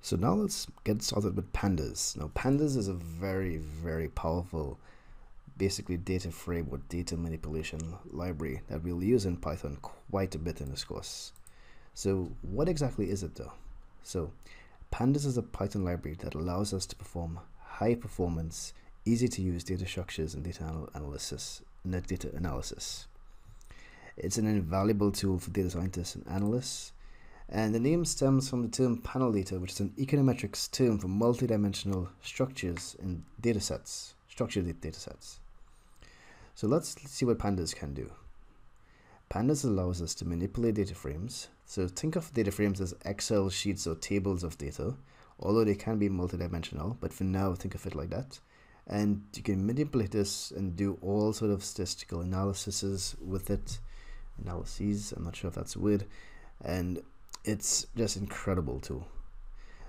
So now let's get started with pandas. Now pandas is a very, very powerful basically data frame or data manipulation library that we'll use in Python quite a bit in this course. So what exactly is it though? So pandas is a Python library that allows us to perform high performance, easy to use data structures and data analysis. It's an invaluable tool for data scientists and analysts. And the name stems from the term panel data, which is an econometrics term for multidimensional structures in datasets, structured datasets. So let's see what pandas can do. Pandas allows us to manipulate data frames. So think of data frames as Excel sheets or tables of data, although they can be multidimensional, but for now think of it like that. And you can manipulate this and do all sort of statistical analyses with it. Analyses, I'm not sure if that's a word. And it's just incredible tool.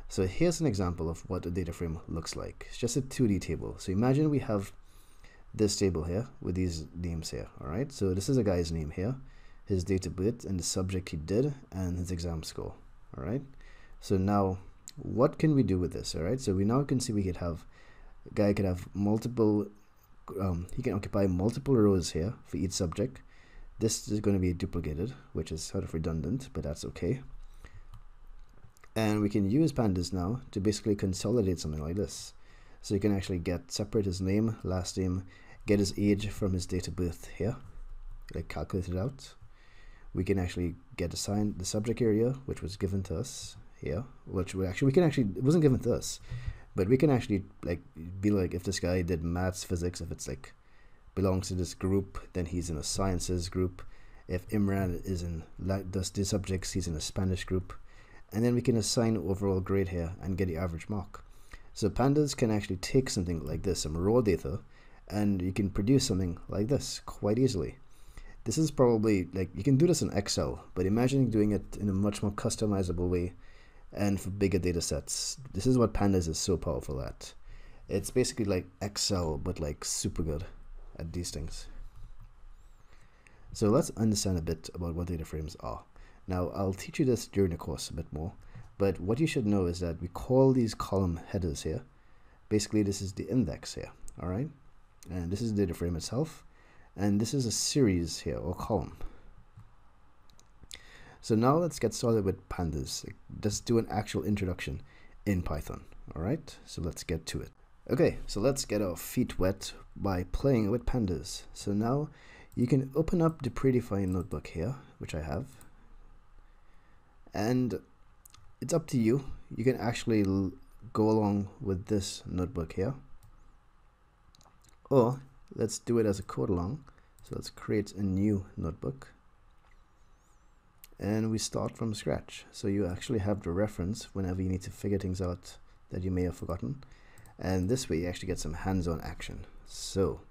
So here's an example of what a data frame looks like. It's just a 2D table. So imagine we have this table here with these names here. All right. So this is a guy's name here, his date of birth and the subject he did and his exam score. All right. So now what can we do with this? All right. So we now can see we could have a guy could have multiple, he can occupy multiple rows here for each subject. This is going to be duplicated, which is sort of redundant, but that's okay. And we can use pandas now to basically consolidate something like this. So you can actually separate his name, last name, get his age from his date of birth here, like calculate it out. We can actually get assigned the subject area, which was given to us here, which it wasn't given to us, but we can actually be like, if this guy did maths, physics, if it's like belongs to this group, then he's in a sciences group. If Imran is in does the subjects, he's in a Spanish group. And then we can assign overall grade here and get the average mark. So pandas can actually take something like this, some raw data, and you can produce something like this quite easily. This is probably you can do this in Excel, but imagine doing it in a much more customizable way and for bigger data sets. This is what pandas is so powerful at. It's basically like Excel, but super good at these things. So let's understand a bit about what data frames are. Now, I'll teach you this during the course a bit more, but what you should know is that we call these column headers here. Basically, this is the index here, all right? And this is the data frame itself, and this is a series here, or column. So now let's get started with pandas. Let's do an actual introduction in Python, all right? So let's get to it. Okay, so let's get our feet wet by playing with pandas. So now you can open up the predefined notebook here, which I have. And it's up to you. You can actually go along with this notebook here. Or let's do it as a code along. So let's create a new notebook. And we start from scratch. So you actually have the reference whenever you need to figure things out that you may have forgotten. And this way you actually get some hands-on action. So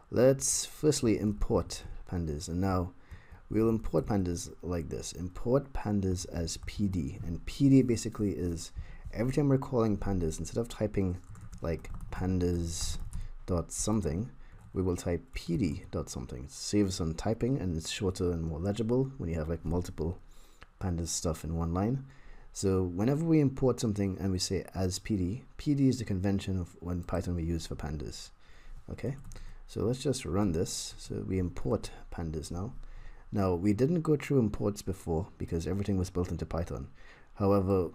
let's firstly import pandas. And now we'll import pandas like this. Import pandas as PD. And PD basically is every time we're calling pandas, instead of typing like pandas dot something, we will type PD dot something. It saves on typing and it's shorter and more legible when you have multiple pandas stuff in one line. So whenever we import something and we say as PD, PD is the convention of when Python we use for pandas. Okay, so let's just run this. So we import pandas now. Now, we didn't go through imports before because everything was built into Python. However,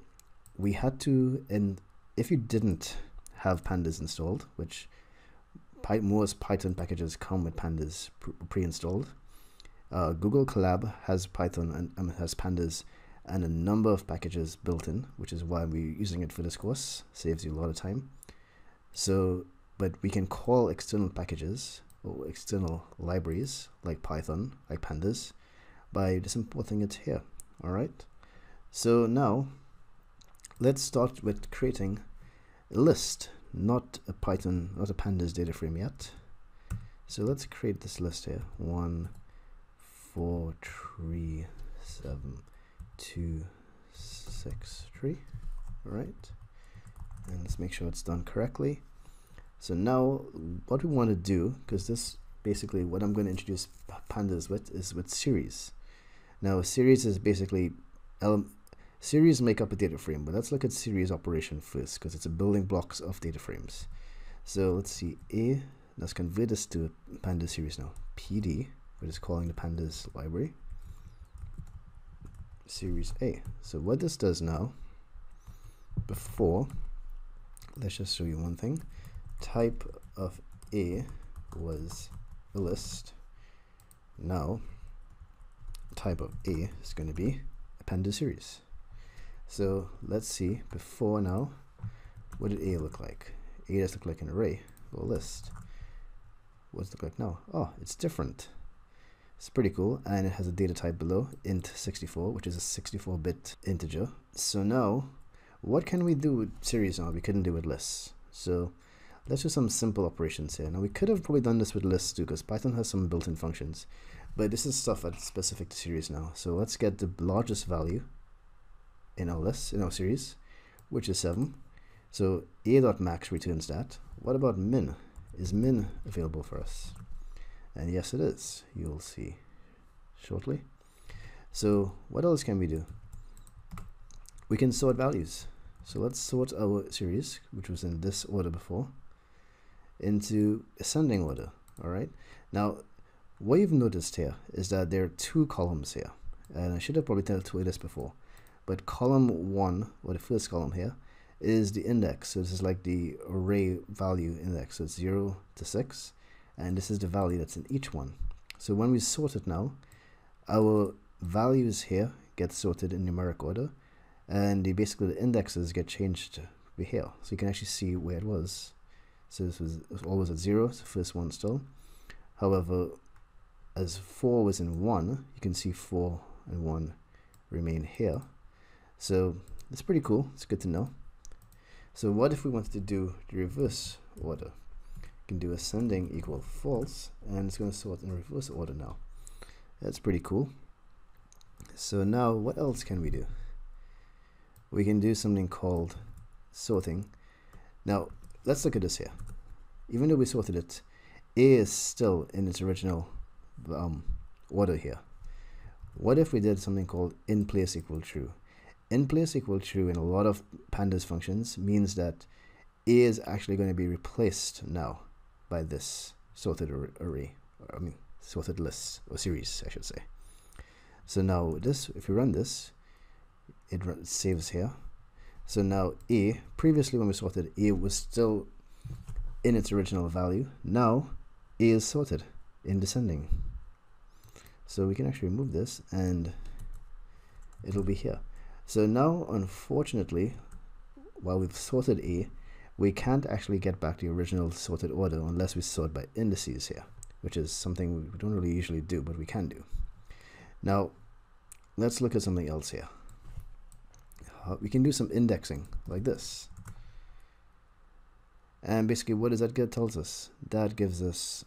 we had to, and if you didn't have pandas installed, which most Python packages come with pandas pre-installed, Google Colab has Python and has pandas and a number of packages built in, which is why we're using it for this course. Saves you a lot of time. So, but we can call external packages or external libraries like Python, like pandas, by just importing it here. All right. So now let's start with creating a list, not a pandas data frame yet. So let's create this list here. 1, 4, 3, 7, 2, 6, 3. All right. And let's make sure it's done correctly. So now what we want to do, because this basically what I'm going to introduce pandas with is with series. Now a series is basically Series make up a data frame, but let's look at series operation first because it's a building blocks of data frames. So let's see, let's convert this to a Pandas series now. PD, we're just calling the Pandas library, series A. So what this does now, before, let's just show you one thing. Type of A was a list. Now, type of A is going to be a Pandas series. So let's see, before now, what did A look like? A does look like an array or a list. What does it look like now? Oh, it's different. It's pretty cool, and it has a data type below, int64, which is a 64-bit integer. So now, what can we do with series now we couldn't do with lists? So let's do some simple operations here. Now we could have probably done this with lists too, because Python has some built-in functions, but this is stuff that's specific to series now. So let's get the largest value in our list, in our series, which is 7. So a.max returns that. What about min? Is min available for us? And yes, it is. You'll see shortly. So what else can we do? We can sort values. So let's sort our series, which was in this order before, into ascending order. All right. Now, what you've noticed here is that there are 2 columns here, and I should have probably told you this before. But column 1, or the first column here, is the index. So this is like the array value index. So it's 0 to 6. And this is the value that's in each one. So when we sort it now, our values here get sorted in numeric order. And basically the indexes get changed to be here. So you can actually see where it was. So it was always at 0. It's the first one still. However, as 4 was in 1, you can see 4 and 1 remain here. So it's pretty cool. It's good to know. So what if we wanted to do the reverse order? You can do ascending equal false, and it's going to sort in reverse order now. That's pretty cool. So now what else can we do? We can do something called sorting. Now let's look at this here. Even though we sorted it, A is still in its original order here. What if we did something called in place equal true? In place equal true in a lot of pandas functions means that A is actually going to be replaced now by this sorted array, or sorted list, or series, I should say. So now this, if we run this, it saves here. So now A, previously when we sorted, A was still in its original value. Now A is sorted in descending. So we can actually remove this and it'll be here. So now, unfortunately, while we've sorted A, we can't actually get back the original sorted order unless we sort by indices here, which is something we don't really usually do, but we can do. Now, let's look at something else here. We can do some indexing like this. And basically, what does that tells us? That gives us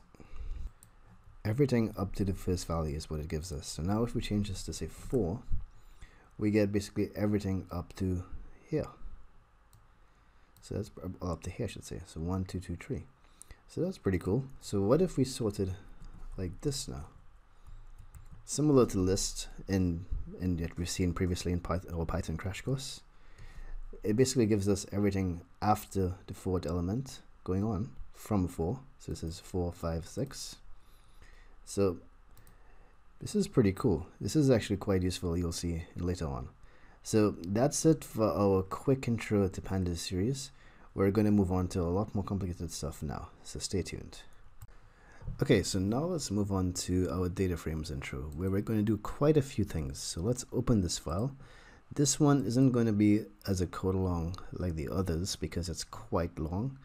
everything up to the first value is what it gives us. So now if we change this to say 4, we get basically everything up to here. So that's up to here, I should say. So 1, 2, 2, 3. So that's pretty cool. So what if we sorted like this now? Similar to list in that we've seen previously in Python crash course. It basically gives us everything after the 4th element going on from 4. So this is 4, 5, 6. So this is pretty cool. This is actually quite useful, you'll see later on. So that's it for our quick intro to Pandas series. We're going to move on to a lot more complicated stuff now, so stay tuned. Okay, so now let's move on to our DataFrames intro, where we're going to do quite a few things. So let's open this file. This one isn't going to be as a code long like the others because it's quite long.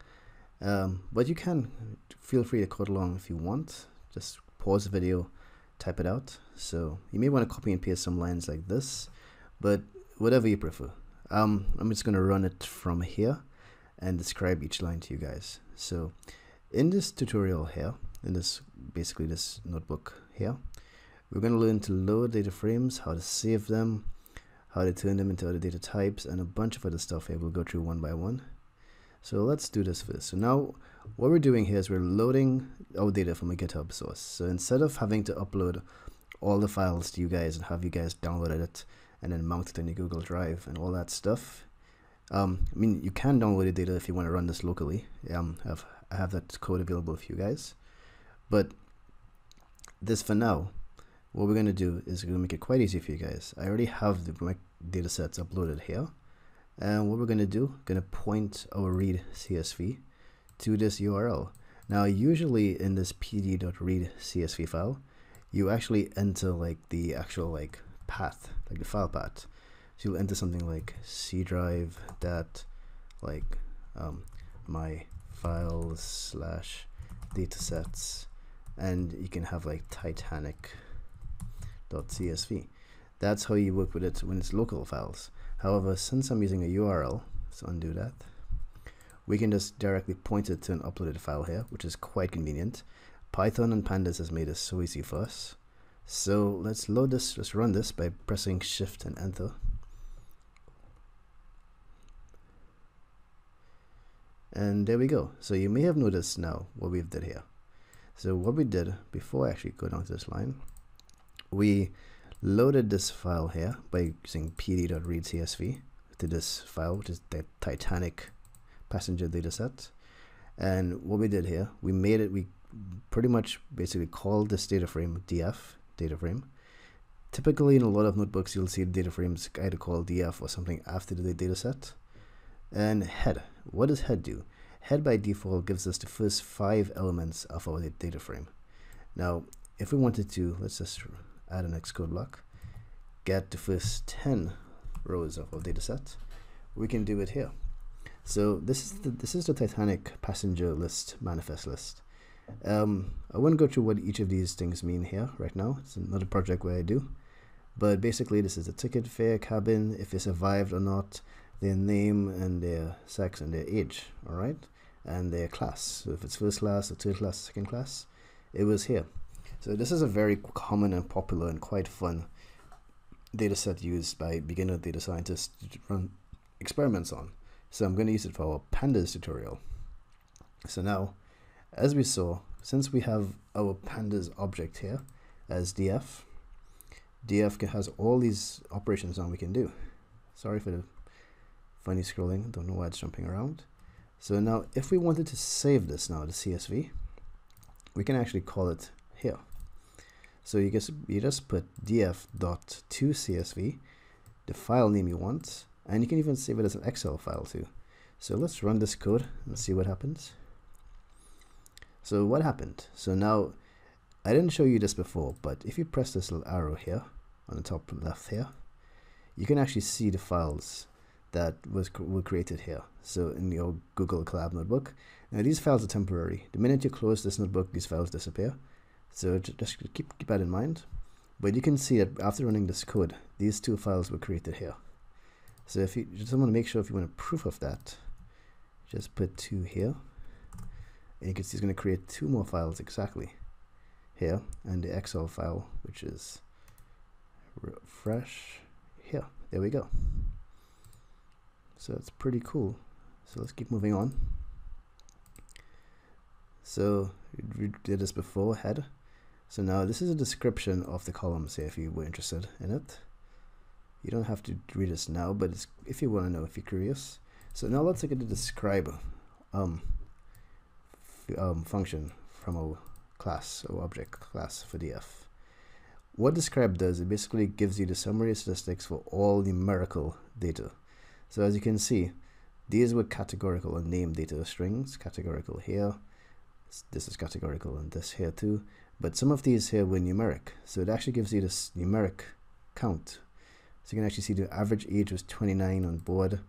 But you can feel free to code along if you want. Just pause the video, type it out. So you may want to copy and paste some lines like this, but whatever you prefer. I'm just going to run it from here and describe each line to you guys. So in this tutorial here, in this basically this notebook here, we're going to learn to load data frames, how to save them, how to turn them into other data types, and a bunch of other stuff here. We'll go through one by one. So let's do this first. So now what we're doing here is we're loading our data from a GitHub source. So instead of having to upload all the files to you guys and have you guys download it and then mount it in your Google Drive and all that stuff. I mean, you can download the data if you want to run this locally. I have that code available for you guys. But this for now, what we're going to do is we're going to make it quite easy for you guys. I already have my data sets uploaded here. And what we're going to do, going to point our read CSV to this URL. Now, usually in this pd.read CSV file, you actually enter like the actual like path, like the file path. So you'll enter something like C drive dat like my files / datasets, and you can have like titanic.csv. That's how you work with it when it's local files. However, since I'm using a URL, let's undo that. We can just directly point it to an uploaded file here, which is quite convenient. Python and Pandas has made this so easy for us. So let's load this, let's run this by pressing Shift and Enter. And there we go. So you may have noticed now what we've did here. So what we did, before I actually go down to this line, we loaded this file here by using pd.read CSV to this file, which is the Titanic passenger dataset. And what we did here, we made it, we pretty much basically called this data frame df, data frame. Typically in a lot of notebooks, you'll see data frames either called df or something after the dataset. And head, what does head do? Head by default gives us the first 5 elements of our data frame. Now, if we wanted to, let's just add an Xcode block, get the first 10 rows of our dataset, we can do it here. So this is the Titanic passenger list, manifest list. I won't go through what each of these things mean here right now. It's another project where I do. But basically, this is the ticket, fare, cabin, if they survived or not, their name and their sex and their age, all right, and their class. So if it's first class or third class, second class, it was here. So this is a very common and popular and quite fun data set used by beginner data scientists to run experiments on. So I'm going to use it for our Pandas tutorial. So now, as we saw, since we have our Pandas object here as df has all these operations now we can do. Sorry for the funny scrolling, don't know why it's jumping around. So now if we wanted to save this now, the CSV, we can actually call it here. So you just put df.toCSV, the file name you want, and you can even save it as an Excel file too. So let's run this code and see what happens. So what happened? So now, I didn't show you this before, but if you press this little arrow here on the top left here, you can actually see the files that were created here. So in your Google Colab notebook. Now these files are temporary. The minute you close this notebook, these files disappear. So just keep that in mind. But you can see that after running this code, these 2 files were created here. So if you just want to make sure, if you want a proof of that, just put 2 here. And you can see it's going to create 2 more files exactly here, and the Excel file, which is refresh here. There we go. So that's pretty cool. So let's keep moving on. So we did this before, head. So now this is a description of the columns here if you were interested in it. You don't have to read this now, but it's, if you want to know, if you're curious. So now let's look at the describe function from our class or object class for df. What describe does, it basically gives you the summary statistics for all numerical data. So as you can see, these were categorical and named data strings, categorical here, this is categorical and this here too, but some of these here were numeric. So it actually gives you this numeric count. So you can actually see the average age was 29 on board.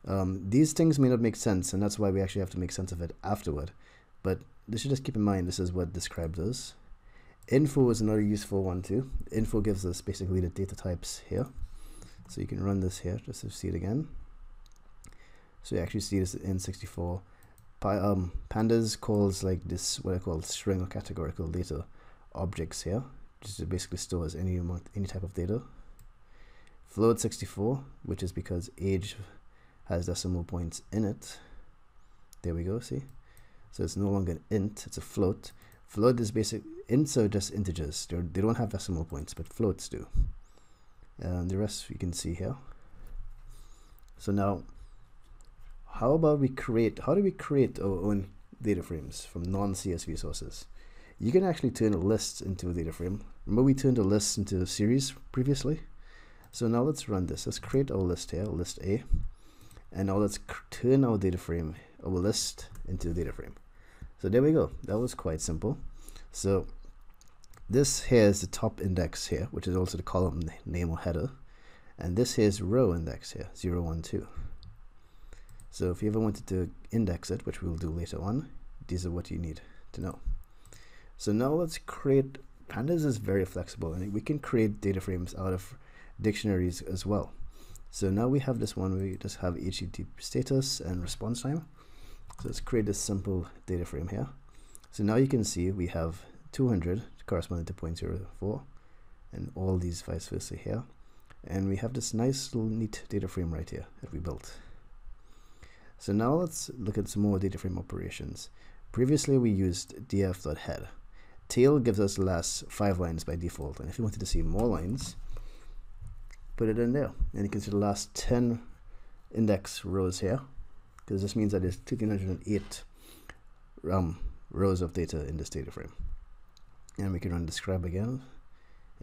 These things may not make sense, and that's why we actually have to make sense of it afterward. But you should just keep in mind, this is what describe does. Info is another useful one too. Info gives us basically the data types here. So you can run this here just to see it again. So you actually see this in 64. Pandas calls like this what I call string or categorical data objects here, which basically stores any type of data. Float 64, which is because age has decimal points in it. There we go, see? So it's no longer an int, it's a float. Float is basic, ints are just integers. They don't have decimal points, but floats do. and the rest we can see here. So now, how do we create our own data frames from non-CSV sources? You can actually turn a list into a data frame. Remember we turned a list into a series previously? So now let's run this. Let's create our list here, list A. And now let's turn our data frame, our list, into a data frame. So there we go. That was quite simple. So this here is the top index here, which is also the column name or header. And this here is row index here, 0, 1, 2. So if you ever wanted to index it, which we'll do later on, these are what you need to know. So now let's create, Pandas is very flexible and we can create data frames out of dictionaries as well. So now we have this one where we just have HTTP status and response time. So let's create this simple data frame here. So now you can see we have 200 corresponding to 0.04 and all these vice versa here. And we have this nice little neat data frame right here that we built. So now let's look at some more data frame operations. Previously we used df.head. Tail gives us the last 5 lines by default, and if you wanted to see more lines, put it in there. And you can see the last 10 index rows here, because this means that there's 208 rows of data in this data frame. And we can run describe again,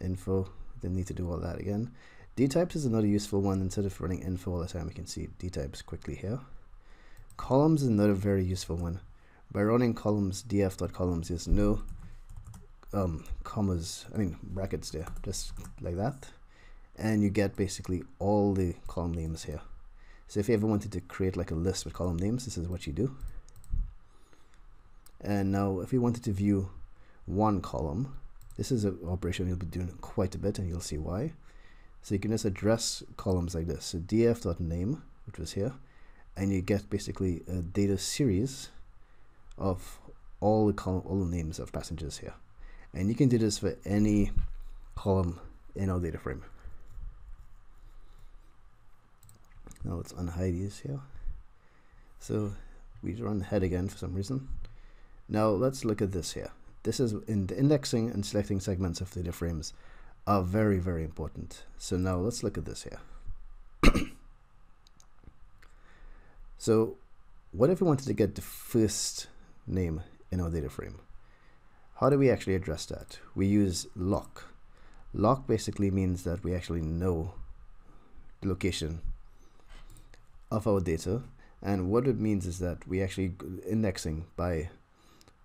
info, then need to do all that again. dtypes is another useful one. Instead of running info all the time, we can see dtypes quickly here. Columns is another very useful one. By running columns, df.columns, there's no brackets there, just like that. And you get basically all the column names here. So if you ever wanted to create like a list with column names, this is what you do. And now if you wanted to view one column, this is an operation you'll be doing quite a bit and you'll see why. So you can just address columns like this. So df.name, which was here, and you get basically a data series of all the names of passengers here. And you can do this for any column in our data frame. Now let's unhide these here. So we run head again for some reason. Now let's look at this here. This is in the indexing and selecting segments of data frames are very, very important. So now let's look at this here. So what if we wanted to get the first name in our data frame? How do we actually address that? We use lock. Lock basically means that we actually know the location of our data, and what it means is that we actually indexing by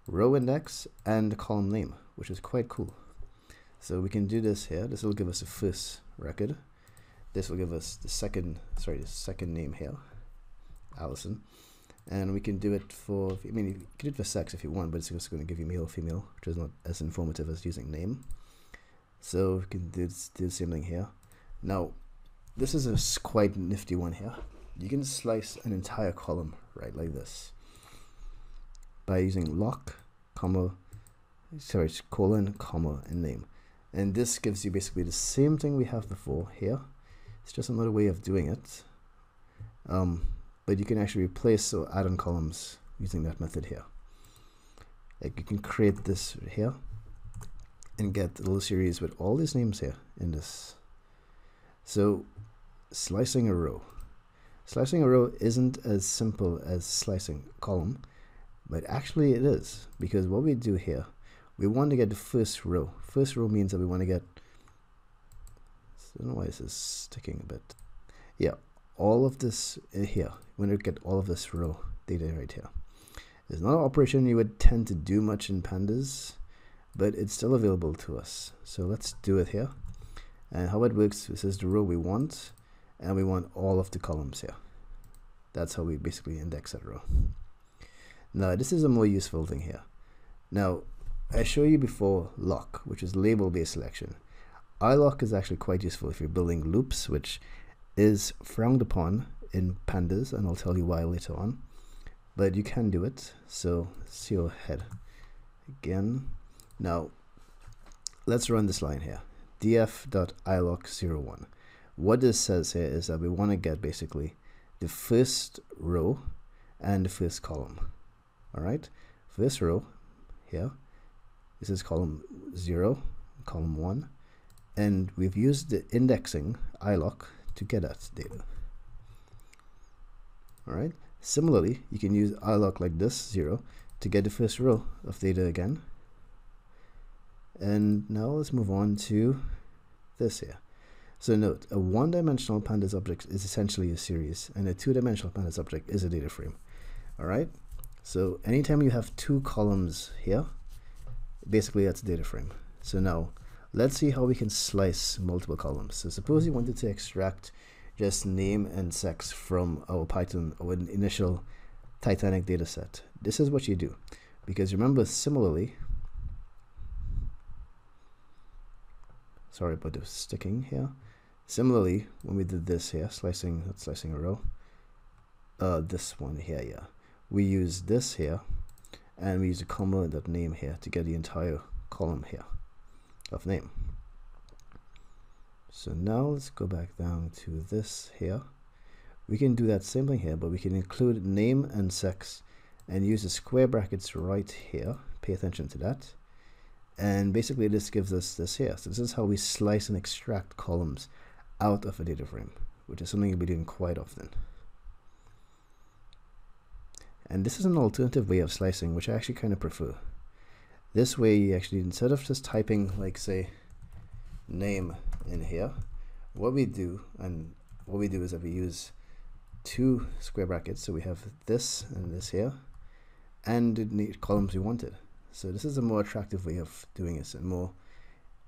row index and column name, which is quite cool. So we can do this here. This will give us the first record. This will give us the second name here, Allison. And we can do it for, you can do it for sex if you want, but it's just going to give you male or female, which is not as informative as using name. So we can do the same thing here. Now, this is a quite nifty one here. You can slice an entire column right like this by using lock, colon, comma, and name. And this gives you basically the same thing we have before here. It's just another way of doing it. But you can actually replace or add on columns using that method here. Like you can create this here and get a little series with all these names here in this. So slicing a row. Slicing a row isn't as simple as slicing a column, but actually it is, because what we do here, we want to get the first row. First row means that we want to get, I don't know why this is sticking a bit. Yeah, all of this here. We want to get all of this row data right here. It's not an operation you would tend to do much in Pandas, but it's still available to us. So let's do it here. And how it works, this is the row we want, and we want all of the columns here. That's how we basically index that row. Now this is a more useful thing here. Now I showed you before lock, which is label-based selection. iLock is actually quite useful if you're building loops, which is frowned upon in Pandas, and I'll tell you why later on. But you can do it. So see your head again. Now let's run this line here. df.ilock01. What this says here is that we want to get basically the first row and the first column. All right, first row here. This is column 0, column 1, And we've used the indexing iloc to get that data. All right. Similarly, you can use iloc like this 0 to get the first row of data again. And now let's move on to this here. So note, a one-dimensional pandas object is essentially a series, and a two-dimensional pandas object is a data frame. All right. So anytime you have two columns here, basically that's a data frame. So now let's see how we can slice multiple columns. So suppose you wanted to extract just name and sex from our Python or an initial Titanic data set. This is what you do. Because remember, similarly, sorry about the sticking here. Similarly, when we did this here, slicing a row, this one here, yeah, we use this here, and we use a comma that name here to get the entire column here of name. So now let's go back down to this here. We can do that same thing here, but we can include name and sex and use the square brackets right here. Pay attention to that. And basically this gives us this here. So this is how we slice and extract columns out of a data frame, which is something you'll be doing quite often. And this is an alternative way of slicing, which I actually kind of prefer. This way you actually, instead of just typing like say name in here, what we do is that we use two square brackets. So we have this and this here, and the columns we wanted. So this is a more attractive way of doing this, and more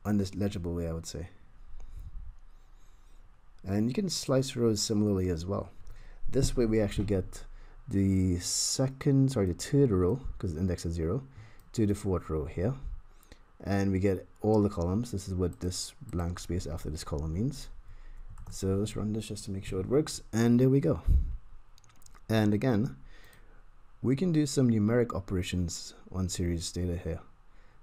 legible way, I would say. And you can slice rows similarly as well. This way we actually get the third row, because the index is 0, to the fourth row here. And we get all the columns. This is what this blank space after this column means. So let's run this just to make sure it works. And there we go. And again, we can do some numeric operations on series data here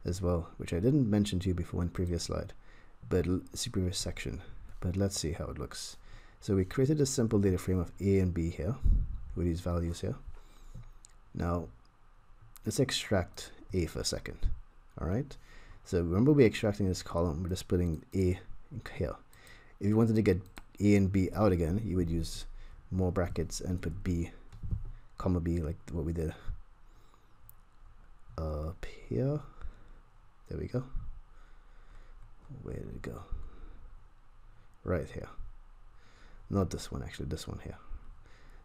as well, which I didn't mention to you before in previous slide, but previous section. But let's see how it looks. So we created a simple data frame of A and B here with these values here. Now let's extract A for a second. All right. So remember, we're extracting this column. We're just putting A in here. If you wanted to get A and B out again, you would use more brackets and put B, comma B, like what we did up here. There we go. Where did it go? Right here. Not this one, actually, this one here.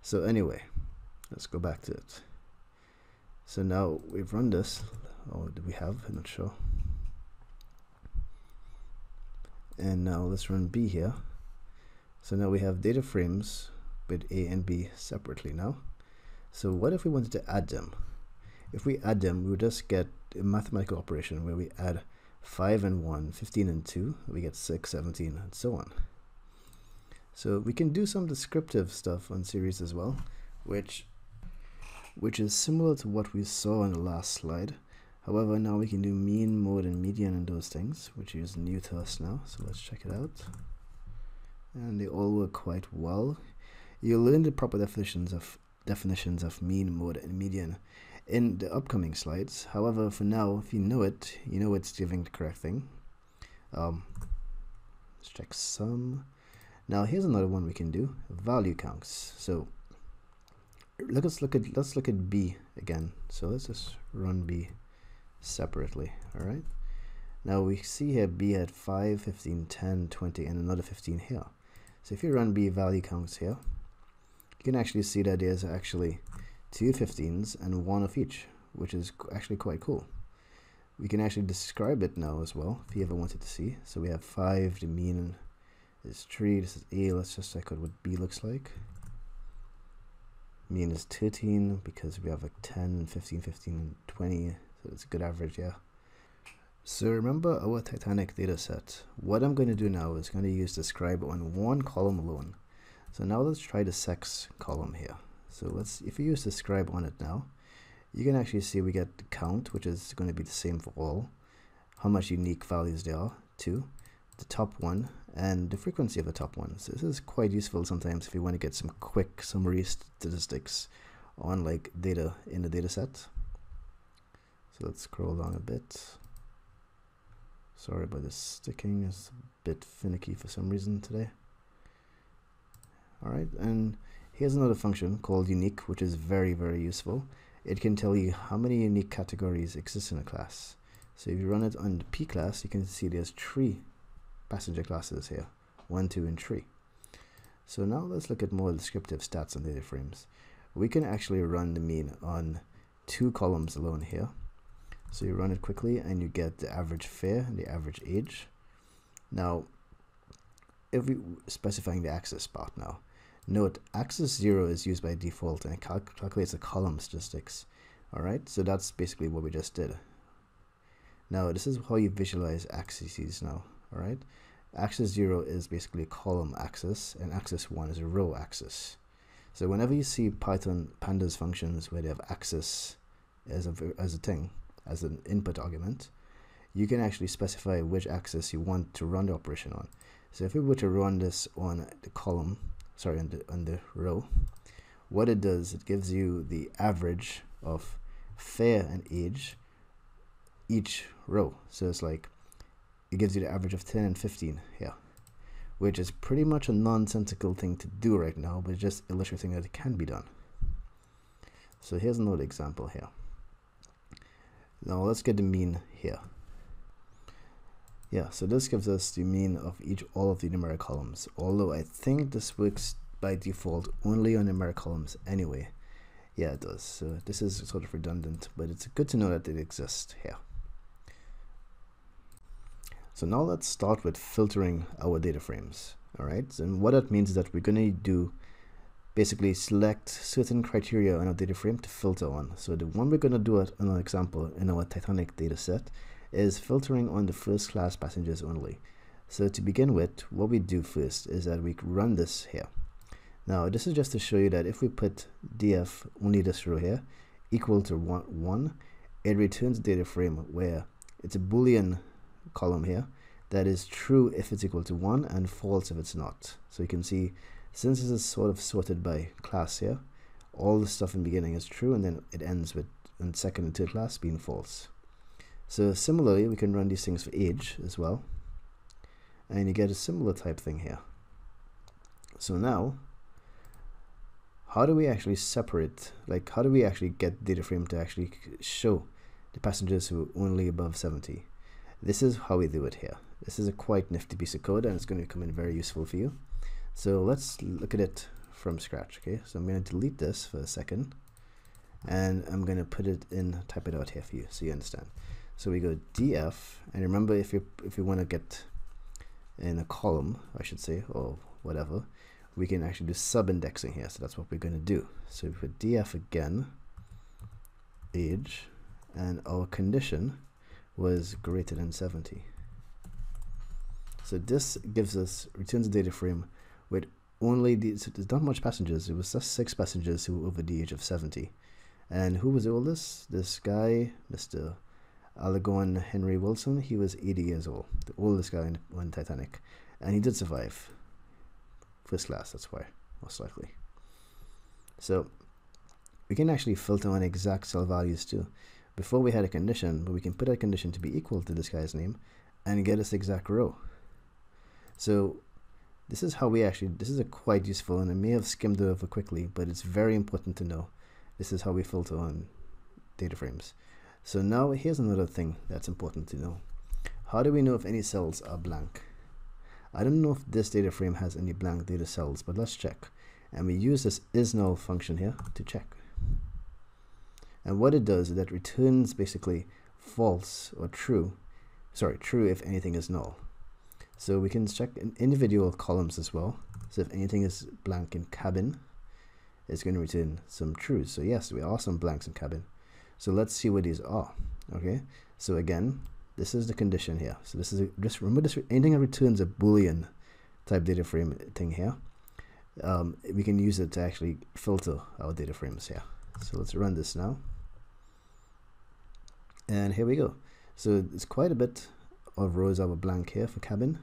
So anyway, let's go back to it. So now we've run this. Oh, do we have? I'm not sure. And now let's run B here. So now we have data frames with A and B separately now. So what if we wanted to add them? If we add them, we would just get a mathematical operation where we add 5 and 1, 15 and 2, we get 6, 17, and so on. So we can do some descriptive stuff on series as well, which is similar to what we saw in the last slide. However, now we can do mean, mode, and median and those things, which is new to us now. So let's check it out. And they all work quite well. You'll learn the proper definitions of mean, mode, and median in the upcoming slides. However, for now, if you know it, you know it's giving the correct thing. Let's check sum. Now here's another one we can do: value counts. So let's look at B again. So let's just run B separately. All right. Now we see here B had 5, 15, 10, 20, and another 15 here. So if you run B value counts here, you can actually see that there's actually 2 15s and 1 of each, which is actually quite cool. We can actually describe it now as well if you ever wanted to see. So we have 5, the mean is 3, this is A. Let's just check out what B looks like. Mean is 13 because we have like 10, 15, 15, and 20. So it's a good average, yeah. So remember our Titanic data set. What I'm going to do now is going to use describe on one column alone. So now let's try the sex column here. So if you use describe on it now, you can actually see we get the count, which is going to be the same for all, how much unique values there are, 2, the top one, and the frequency of the top one. So this is quite useful sometimes if you want to get some quick summary statistics on like data in the data set. So let's scroll down a bit. Sorry about this sticking, it's bit finicky for some reason today. Alright, and here's another function called unique, which is very, very useful. It can tell you how many unique categories exist in a class. So if you run it on the P class, you can see there's 3 passenger classes here, 1, 2, and 3. So now let's look at more descriptive stats on DataFrames. We can actually run the mean on 2 columns alone here. So you run it quickly and you get the average fare and the average age. Now, if we specifying the axis part now, note axis 0 is used by default and it calculates the column statistics. Alright, so that's basically what we just did. Now this is how you visualize axes now. Alright, axis 0 is basically a column axis and axis 1 is a row axis. So whenever you see Python pandas functions where they have axis as an input argument, you can actually specify which axis you want to run the operation on. So if we were to run this on the column, sorry, on the row, what it does, it gives you the average of fare and age each row. So it's like it gives you the average of 10 and 15 here, which is pretty much a nonsensical thing to do right now, but just illustrating that it can be done. So here's another example here. Now let's get the mean here. Yeah, so this gives us the mean of all of the numeric columns, although I think this works by default only on numeric columns anyway. Yeah, it does. So this is sort of redundant, but it's good to know that it exists here. So now let's start with filtering our data frames. All right, and what that means is that we're going to do basically select certain criteria on our data frame to filter on. So the one we're going to do it on an example in our Titanic data set is filtering on the first class passengers only. So to begin with, what we do first is that we run this here. Now this is just to show you that if we put df, only this row here, equal to 1, it returns a data frame where it's a Boolean column here that is true if it's equal to 1 and false if it's not. So you can see, since this is sort of sorted by class here, all the stuff in the beginning is true and then it ends with in second and third class being false. So similarly, we can run these things for age as well, and you get a similar type thing here. So now, how do we actually separate, like how do we actually get data frame to actually show the passengers who are only above 70? This is how we do it here. This is a quite nifty piece of code and it's going to come in very useful for you. So let's look at it from scratch. Okay, so I'm going to delete this for a second and I'm going to put it in, type it out here for you so you understand. So we go df, and remember if you want to get in a column, I should say, or whatever, we can actually do sub-indexing here. So that's what we're going to do. So we put df again, age, and our condition was greater than 70. So this gives us, returns a data frame with only so there's not much passengers. It was just 6 passengers who were over the age of 70. And who was the oldest? This guy, Mr. Allegon Henry Wilson. He was 80 years old, the oldest guy on Titanic, and he did survive first class. That's why, most likely. So we can actually filter on exact cell values too. Before we had a condition, but we can put a condition to be equal to this guy's name and get this exact row. So this is how we actually, this is a quite useful, and I may have skimmed over quickly, but it's very important to know. This is how we filter on data frames. So now here's another thing that's important to know. How do we know if any cells are blank? I don't know if this data frame has any blank data cells, but let's check. And we use this isNull function here to check. And what it does is that returns basically false or true, sorry, true if anything is null. So we can check in individual columns as well. So if anything is blank in cabin, it's going to return some trues. So yes, there are some blanks in cabin. So let's see what these are. Okay, so again, this is the condition here. So this is just remember this, anything that returns a Boolean type data frame thing here, we can use it to actually filter our data frames here. So let's run this now, and here we go. So it's quite a bit of rows that were blank here for cabin.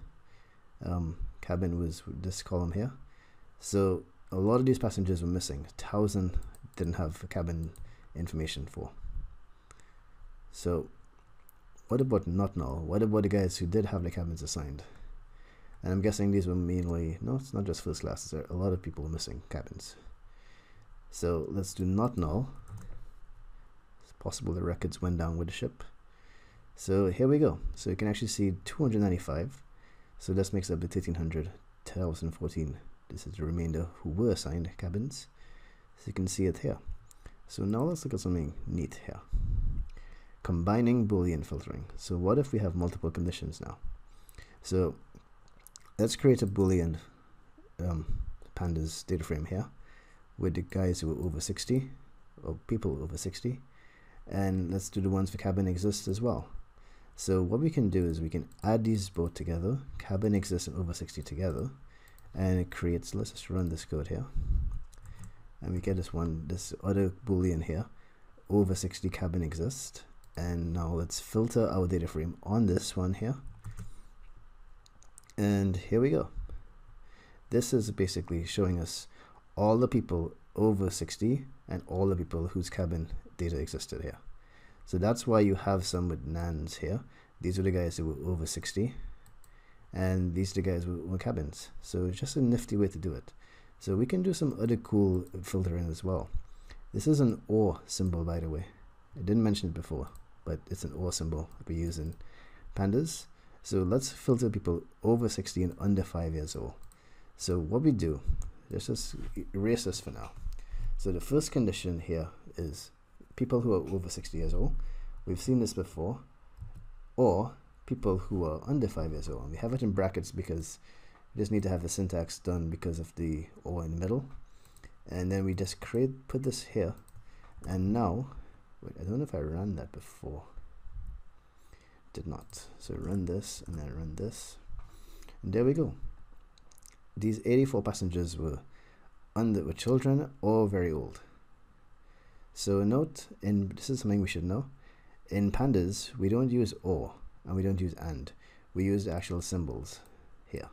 Cabin was this column here. So a lot of these passengers were missing. 1,000 didn't have cabin information for. So what about not null? What about the guys who did have the cabins assigned? And I'm guessing these were mainly, no, it's not just first classes, there are a lot of people missing cabins. So let's do not null. It's possible the records went down with the ship. So here we go. So you can actually see 295. So this makes up the 1300, 1014. This is the remainder who were assigned cabins. So you can see it here. So now let's look at something neat here. Combining Boolean filtering. So what if we have multiple conditions now? So let's create a Boolean pandas data frame here with the guys who are over 60, or people over 60. And let's do the ones for cabin exists as well. So what we can do is we can add these both together, cabin exists and over 60 together, and it creates, let's just run this code here. And we get this other Boolean here, over 60 cabin exists. And now let's filter our data frame on this one here. And here we go. This is basically showing us all the people over 60 and all the people whose cabin data existed here. So that's why you have some with nans here. These are the guys who were over 60, and these are the guys who were cabins. So it's just a nifty way to do it. So we can do some other cool filtering as well. This is an OR symbol, by the way. I didn't mention it before, but it's an OR symbol that we use in pandas. So let's filter people over 60 and under 5 years old. So what we do, let's just erase this for now. So the first condition here is people who are over 60 years old. We've seen this before. Or people who are under 5 years old. And we have it in brackets because we just need to have the syntax done because of the or in the middle. And then we just put this here. And now, wait, I don't know if I ran that before. Did not. So run this and then run this. And there we go. These 84 passengers were children or very old. So note, this is something we should know. In pandas, we don't use or and we don't use and. We use the actual symbols here.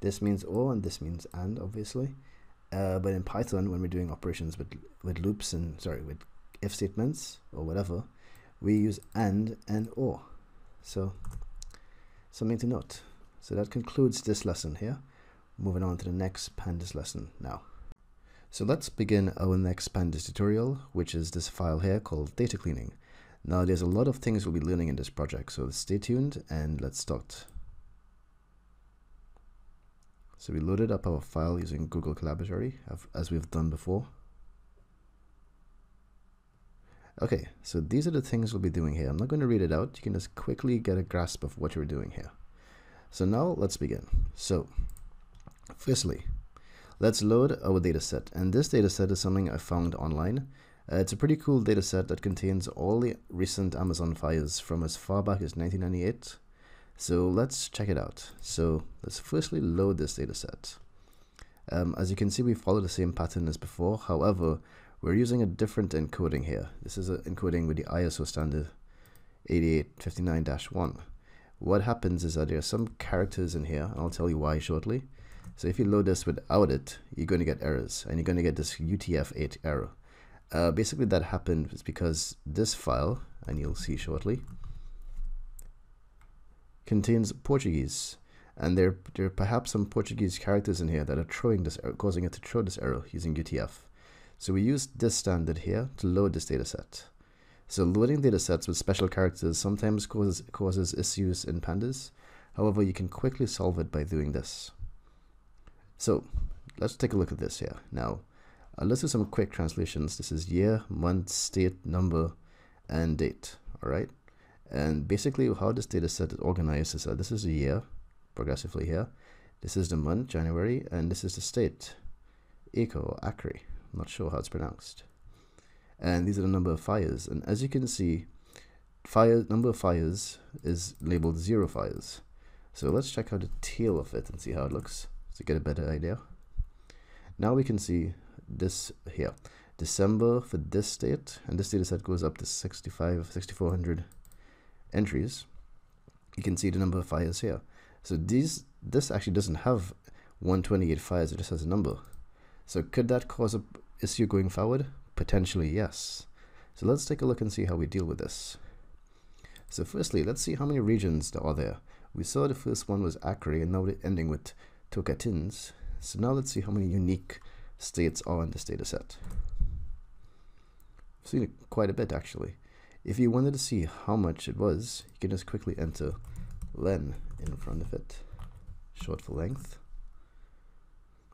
This means or and this means and, obviously. But in Python, when we're doing operations with loops and with if statements or whatever, we use and or. So something to note. So that concludes this lesson here. Moving on to the next pandas lesson now. So let's begin our next pandas tutorial, which is this file here called data cleaning. Now there's a lot of things we'll be learning in this project, so stay tuned and let's start. So we loaded up our file using Google Collaboratory, as we've done before. Okay, so these are the things we'll be doing here. I'm not going to read it out. You can just quickly get a grasp of what you're doing here. So now let's begin. So firstly, let's load our data set. And this data set is something I found online. It's a pretty cool data set that contains all the recent Amazon fires from as far back as 1998. So let's check it out. So let's firstly load this data set. As you can see, we follow the same pattern as before. However, we're using a different encoding here. This is an encoding with the ISO standard 8859-1. What happens is that there are some characters in here, and I'll tell you why shortly. So if you load this without it, you're going to get errors, and you're going to get this UTF-8 error. Basically, that happened is because this file, and you'll see shortly, contains Portuguese, and there are perhaps some Portuguese characters in here that are throwing this error, causing it to throw this error using UTF. So we use this standard here to load this data set. So loading data sets with special characters sometimes causes issues in pandas. However, you can quickly solve it by doing this. So let's take a look at this here. Now, let's do some quick translations. This is year, month, state, number, and date. All right. And basically how this data set is organized is that this is the year, progressively here. This is the month, January, and this is the state, Eco or Acre. I'm not sure how it's pronounced. And these are the number of fires. And as you can see, number of fires is labeled 0 fires. So let's check out the tail of it and see how it looks to get a better idea. Now we can see this here, December for this state, and this data set goes up to 6,400 entries. You can see the number of fires here. So this actually doesn't have 128 fires, it just has a number. So could that cause an issue going forward? Potentially, yes. So let's take a look and see how we deal with this. So firstly, let's see how many regions there are there. We saw the first one was acre, and now we're ending with tokatins. So now let's see how many unique states are in this data set. I've seen it quite a bit actually. If you wanted to see how much it was, you can just quickly enter len in front of it, short for length,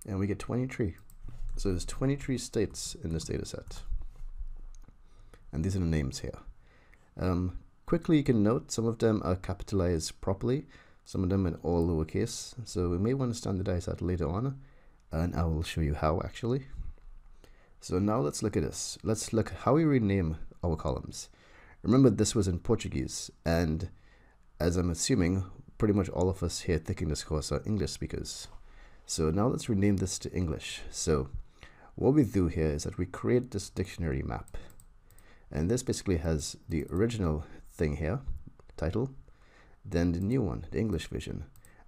and we get 23. So there's 23 states in this data set. And these are the names here. Quickly, you can note some of them are capitalized properly, some of them in all lowercase. So we may want to standardize that later on, and I will show you how actually. So now let's look at this. Let's look how we rename our columns. Remember, this was in Portuguese, and as I'm assuming, pretty much all of us here taking this course are English speakers. So now let's rename this to English. So what we do here is that we create this dictionary map. And this basically has the original thing here, title, then the new one, the English version.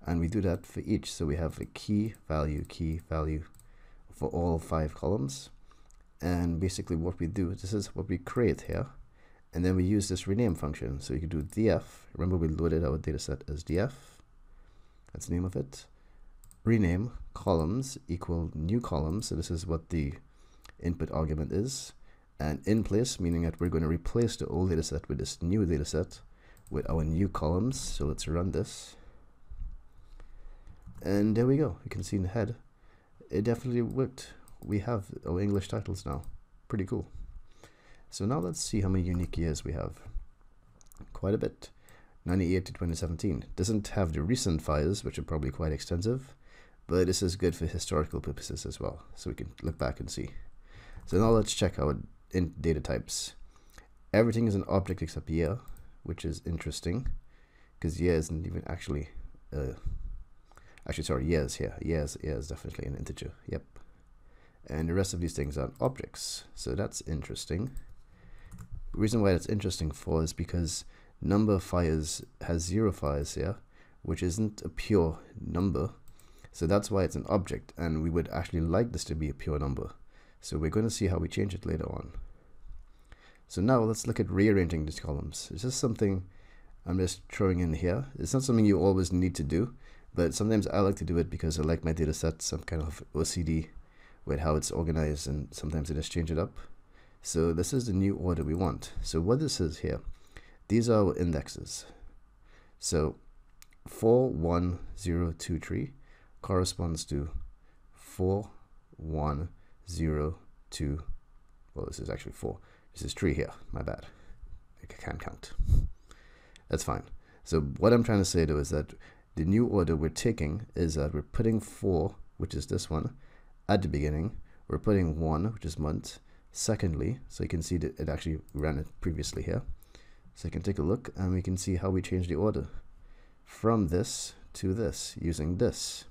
And we do that for each. So we have a key value for all 5 columns. And basically what we do, this is what we create here. And then we use this rename function. So you can do df. Remember, we loaded our data set as df. That's the name of it. Rename columns equal new columns. So this is what the input argument is. And in place, meaning that we're going to replace the old data set with this new data set with our new columns. So let's run this. And there we go. You can see in the head, it definitely worked. We have our English titles now. Pretty cool. So now let's see how many unique years we have. Quite a bit. 98 to 2017. Doesn't have the recent files, which are probably quite extensive, but this is good for historical purposes as well. So we can look back and see. So now let's check our data types. Everything is an object except year, which is interesting because year isn't even actually years here. Years is definitely an integer. Yep. And the rest of these things are objects. So that's interesting. The reason why that's interesting for is because number fires has 0 fires here, which isn't a pure number. So that's why it's an object, and we would actually like this to be a pure number. So we're going to see how we change it later on. So now let's look at rearranging these columns. It's just something I'm just throwing in here. It's not something you always need to do, but sometimes I like to do it because I like my data set, some kind of OCD with how it's organized, and sometimes I just change it up. So this is the new order we want. So what this is here, these are our indexes. So 41023 corresponds to 4102. Well, this is actually 4. This is 3 here. My bad. I can't count. That's fine. So what I'm trying to say though is that the new order we're taking is that we're putting 4, which is this one, at the beginning. We're putting 1, which is month, secondly. So you can see that it actually ran it previously here. So you can take a look and we can see how we change the order from this to this using this.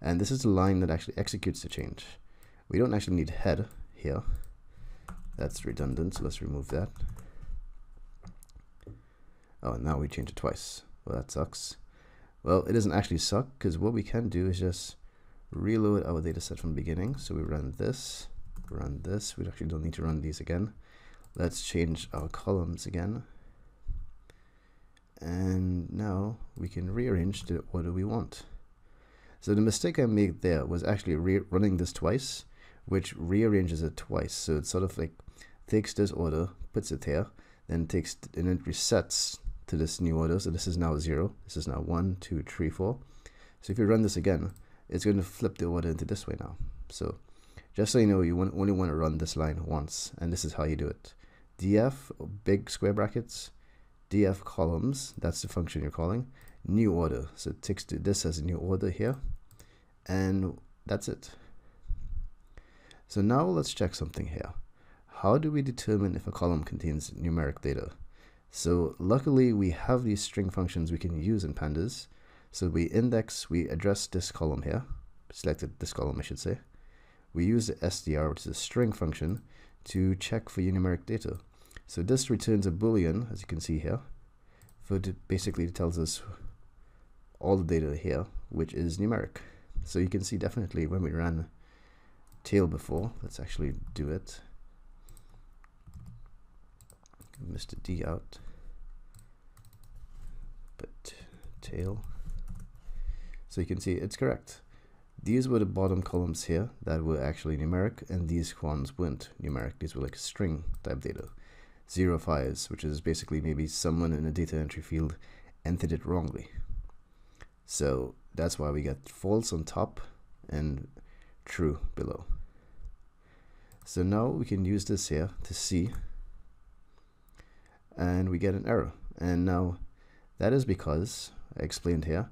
And this is the line that actually executes the change. We don't actually need head here. That's redundant, so let's remove that. Oh, now we change it twice. Well, that sucks. Well, it doesn't actually suck, because what we can do is just reload our data set from the beginning. So we run this. We actually don't need to run these again. Let's change our columns again. And now we can rearrange the order we want. So the mistake I made there was actually running this twice, which rearranges it twice. So it sort of like takes this order, puts it here, then and it resets to this new order. So this is now 0. This is now 1, 2, 3, 4. So if you run this again, it's going to flip the order into this way now. So just so you know, you only want to run this line once, and this is how you do it. df, big square brackets, df columns, that's the function you're calling, new order. So it takes this as a new order here, and that's it. So now let's check something here. How do we determine if a column contains numeric data? So luckily we have these string functions we can use in pandas. So we address this column here, selected this column I should say. We use the str, which is a string function, to check for numeric data. So this returns a Boolean, as you can see here. Basically it tells us all the data here, which is numeric. So you can see definitely when we ran tail before, let's actually do it. Mr. D out, but tail. So you can see it's correct. These were the bottom columns here that were actually numeric, and these ones weren't numeric. These were like string type data. 0 fires, which is basically maybe someone in a data entry field entered it wrongly. So that's why we get false on top and true below. So now we can use this here to see, and we get an error. And now that is because I explained here,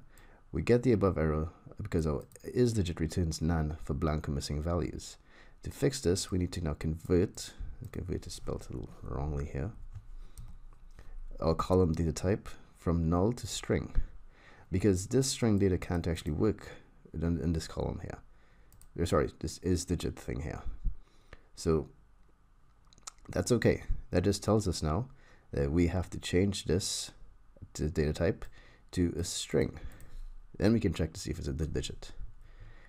we get the above error because our isDigit returns none for blank or missing values. To fix this, we need to now convert is spelled a little wrongly here, our column data type from null to string, because this string data can't actually work in this column here. Sorry, this isDigit thing here. So that's okay. That just tells us now that we have to change this to data type to a string. Then we can check to see if it's a digit,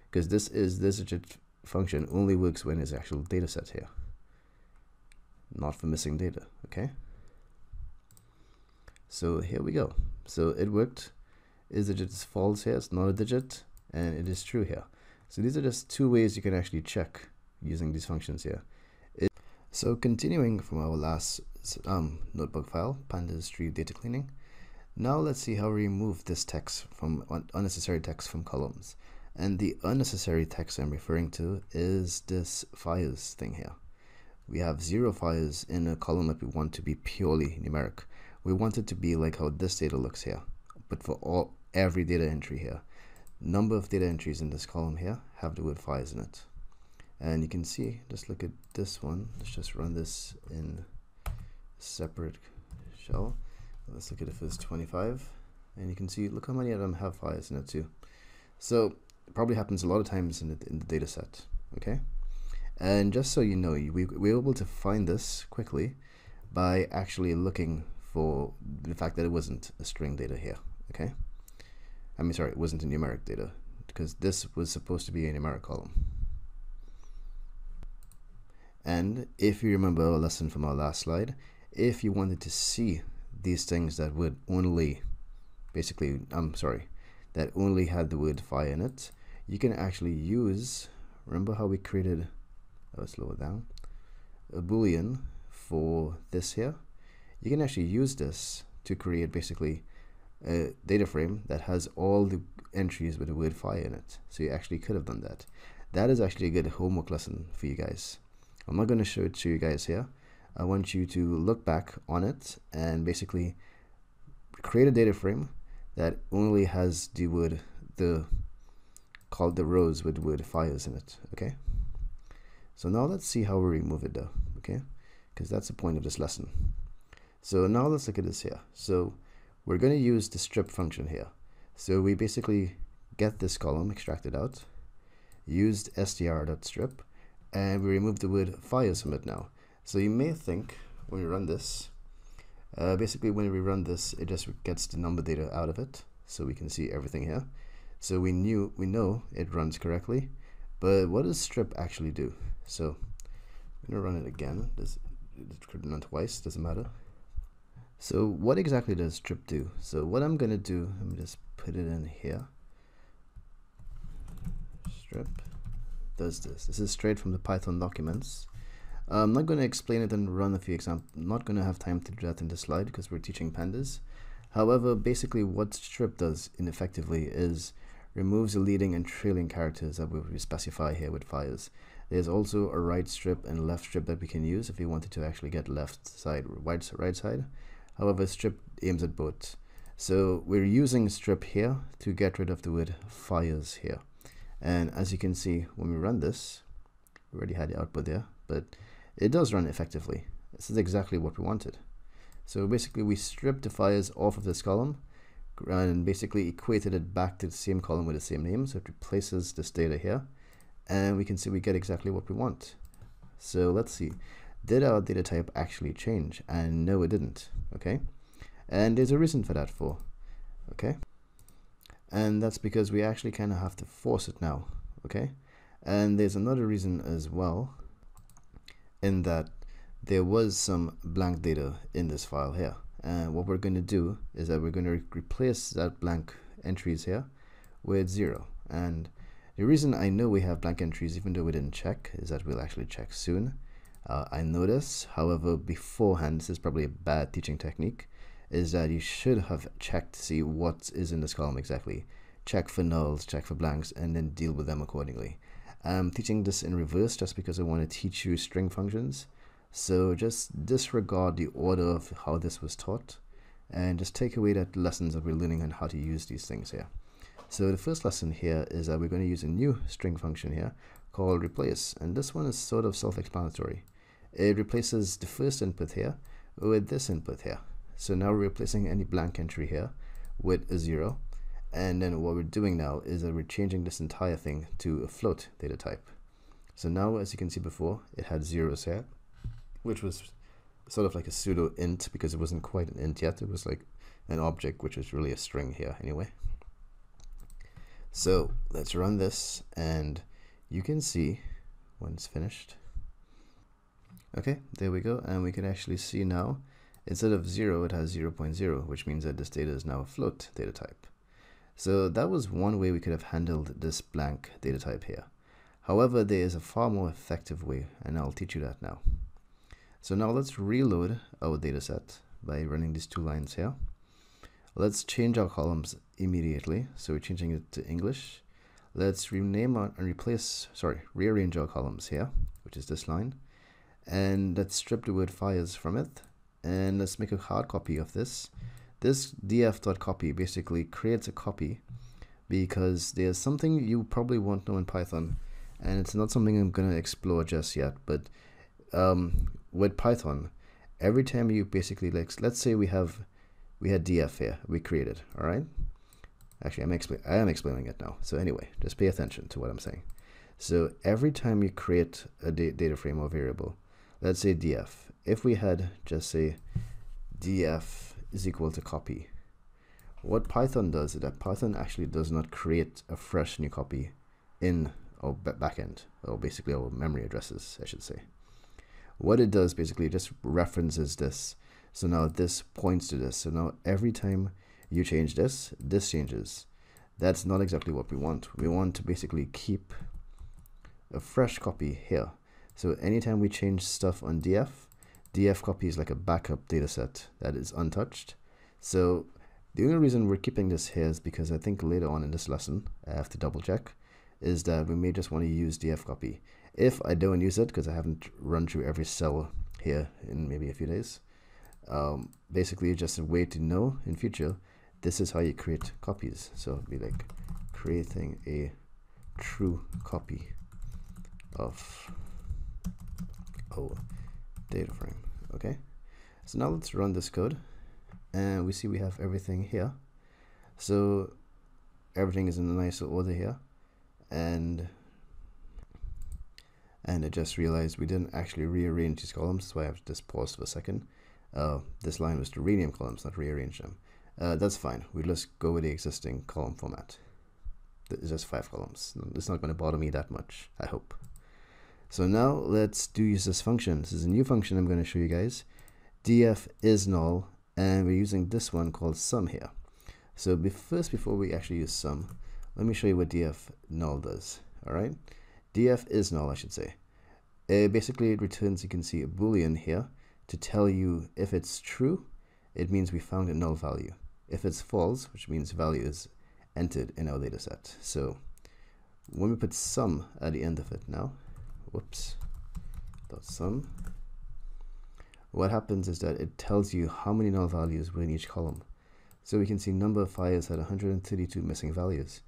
because this isDigit function only works when it's actual data set here, not for missing data. Okay, so here we go. So it worked. isDigit is false here, it's not a digit, and it is true here. So these are just two ways you can actually check using these functions here. So continuing from our last notebook file, Pandas tree data cleaning, now let's see how we remove this text from unnecessary text from columns. And the unnecessary text I'm referring to is this fires thing here. We have 0 fires in a column that we want to be purely numeric. We want it to be like how this data looks here, but for every data entry here. Number of data entries in this column here have the word fires in it. And you can see, just look at this one. Let's just run this in a separate shell. Let's look at it as 25, and you can see, look how many of them have fires in it too. So it probably happens a lot of times in the data set. Okay, and just so you know, we're able to find this quickly by actually looking for the fact that it wasn't a string data here. Okay, I mean, sorry, it wasn't a numeric data, because this was supposed to be a numeric column. And if you remember a lesson from our last slide, if you wanted to see these things that would only, basically, that only had the word fire in it, you can actually use, remember how we created, slow it down, a Boolean for this here? You can actually use this to create basically a data frame that has all the entries with the word fire in it. So you actually could have done that. That is actually a good homework lesson for you guys. I'm not going to show it to you guys here. I want you to look back on it and basically create a data frame that only has the word, called the rows with the word fires in it. Okay, so now let's see how we remove it though. Okay, because that's the point of this lesson. So now let's look at this here. So we're going to use the strip function here. So we basically get this column extracted out, used str.strip, and we remove the word fires from it now. So you may think when we run this, basically when we run this, it just gets the number data out of it, so we can see everything here. So we know it runs correctly, but what does strip actually do? So I'm gonna run it again. It could run twice, doesn't matter. So what exactly does strip do? So what I'm gonna do, let me just put it in here. Strip does this. This is straight from the Python documents. I'm not going to explain it and run a few examples. I'm not going to have time to do that in this slide because we're teaching pandas. However, basically what strip does ineffectively is removes the leading and trailing characters that we specify here with fires. There's also a right strip and left strip that we can use if we wanted to actually get left side, right side. However, strip aims at both. So we're using strip here to get rid of the word fires here. And as you can see, when we run this, we already had the output there, but it does run effectively. This is exactly what we wanted. So basically we stripped the fires off of this column and basically equated it back to the same column with the same name. So it replaces this data here, and we can see we get exactly what we want. So let's see, did our data type actually change? And no, it didn't. Okay, and there's a reason for that okay, and that's because we actually kind of have to force it now. Okay, and there's another reason as well, in that there was some blank data in this file here, And what we're going to do is that we're going to replace that blank entries here with 0. And the reason I know we have blank entries even though we didn't check is that we'll actually check soon. I know this, however, beforehand, this is probably a bad teaching technique, is that you should have checked to see what is in this column exactly. Check for nulls, check for blanks, and then deal with them accordingly. I'm teaching this in reverse just because I want to teach you string functions. So just disregard the order of how this was taught and just take away that lessons that we're learning on how to use these things here. So the first lesson here is that we're going to use a new string function here called replace, and this one is sort of self-explanatory. It replaces the first input here with this input here. So now we're replacing any blank entry here with a 0, and then what we're doing now is that we're changing this entire thing to a float data type. So now, as you can see before, it had zeros here, which was sort of like a pseudo int because it wasn't quite an int yet. It was like an object, which is really a string here anyway. So let's run this, and you can see when it's finished. Okay, there we go, and we can actually see now instead of 0 it has 0.0, which means that this data is now a float data type. So that was one way we could have handled this blank data type here. However, there is a far more effective way, and I'll teach you that now. So now let's reload our data set by running these 2 lines here. Let's change our columns immediately. So we're changing it to English. Let's rename and rearrange our columns here, which is this line. And let's strip the word fires from it. And let's make a hard copy of this. This df.copy basically creates a copy because there's something you probably won't know in Python, and it's not something I'm going to explore just yet, but with Python, every time you basically, like, let's say we had df here, we created, all right? Actually, I am explaining it now. So anyway, just pay attention to what I'm saying. So every time you create a data frame or variable, let's say df, if we had just say df is equal to copy, what Python does is that Python actually does not create a fresh new copy in our backend, or basically our memory addresses, I should say. What it does basically just references this. So now this points to this. So now every time you change this, this changes. That's not exactly what we want. We want to basically keep a fresh copy here. So anytime we change stuff on df copy is like a backup data set that is untouched. So the only reason we're keeping this here is because I think later on in this lesson, I have to double check, is that we may just want to use df copy. If I don't use it, because I haven't run through every cell here in maybe a few days, basically just a way to know in future, this is how you create copies. So it'd be like creating a true copy of our data frame. Okay, so now let's run this code, and we see we have everything here. So everything is in a nice order here, and I just realized we didn't actually rearrange these columns. That's why I have to just pause for a second. This line was to rename columns, not rearrange them. That's fine. We'll just go with the existing column format. It's just 5 columns. It's not going to bother me that much, I hope. So now let's use this function. This is a new function I'm going to show you guys. df is null, and we're using this one called sum here. So before we actually use sum, let me show you what df null does. All right, df is null, I should say. Basically, it returns, you can see, a Boolean here to tell you if it's true, it means we found a null value. If it's false, which means value is entered in our data set. So when we put sum at the end of it now, whoops, dot sum, what happens is that it tells you how many null values were in each column. So we can see number of fires had 132 missing values.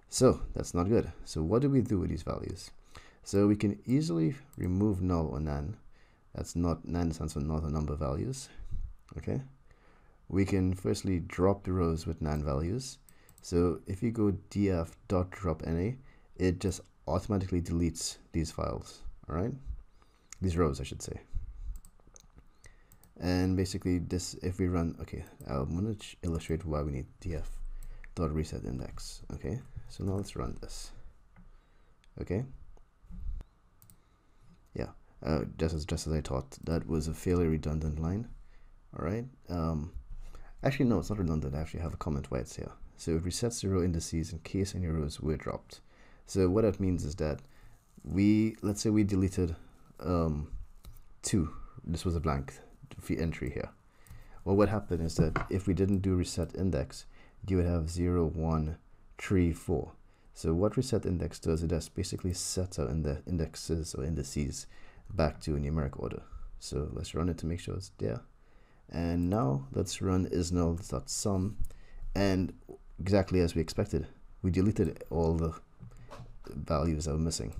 So that's not good. So what do we do with these values? So we can easily remove null or nan. That's not, nan stands for not a number of values. Okay. We can firstly drop the rows with nan values. So if you go df.drop_na, it just automatically deletes these files. All right, these rows, I should say. And basically this, if we run, okay, I'm going to illustrate why we need df.resetIndex. Okay, so now let's run this. Okay, yeah, just as I thought, that was a fairly redundant line. All right, Actually, no, it's not redundant. I actually have a comment why it's here. So it resets the row indices in case any rows were dropped. So what that means is that let's say we deleted 2. This was a blank entry here. Well, what happened is that if we didn't do reset index, you would have 0, 1, 3, 4. So what reset index does, it just basically sets out in the indexes or indices back to a numeric order. So let's run it to make sure it's there. And now let's run isNull.sum, and exactly as we expected, we deleted all the values that were missing.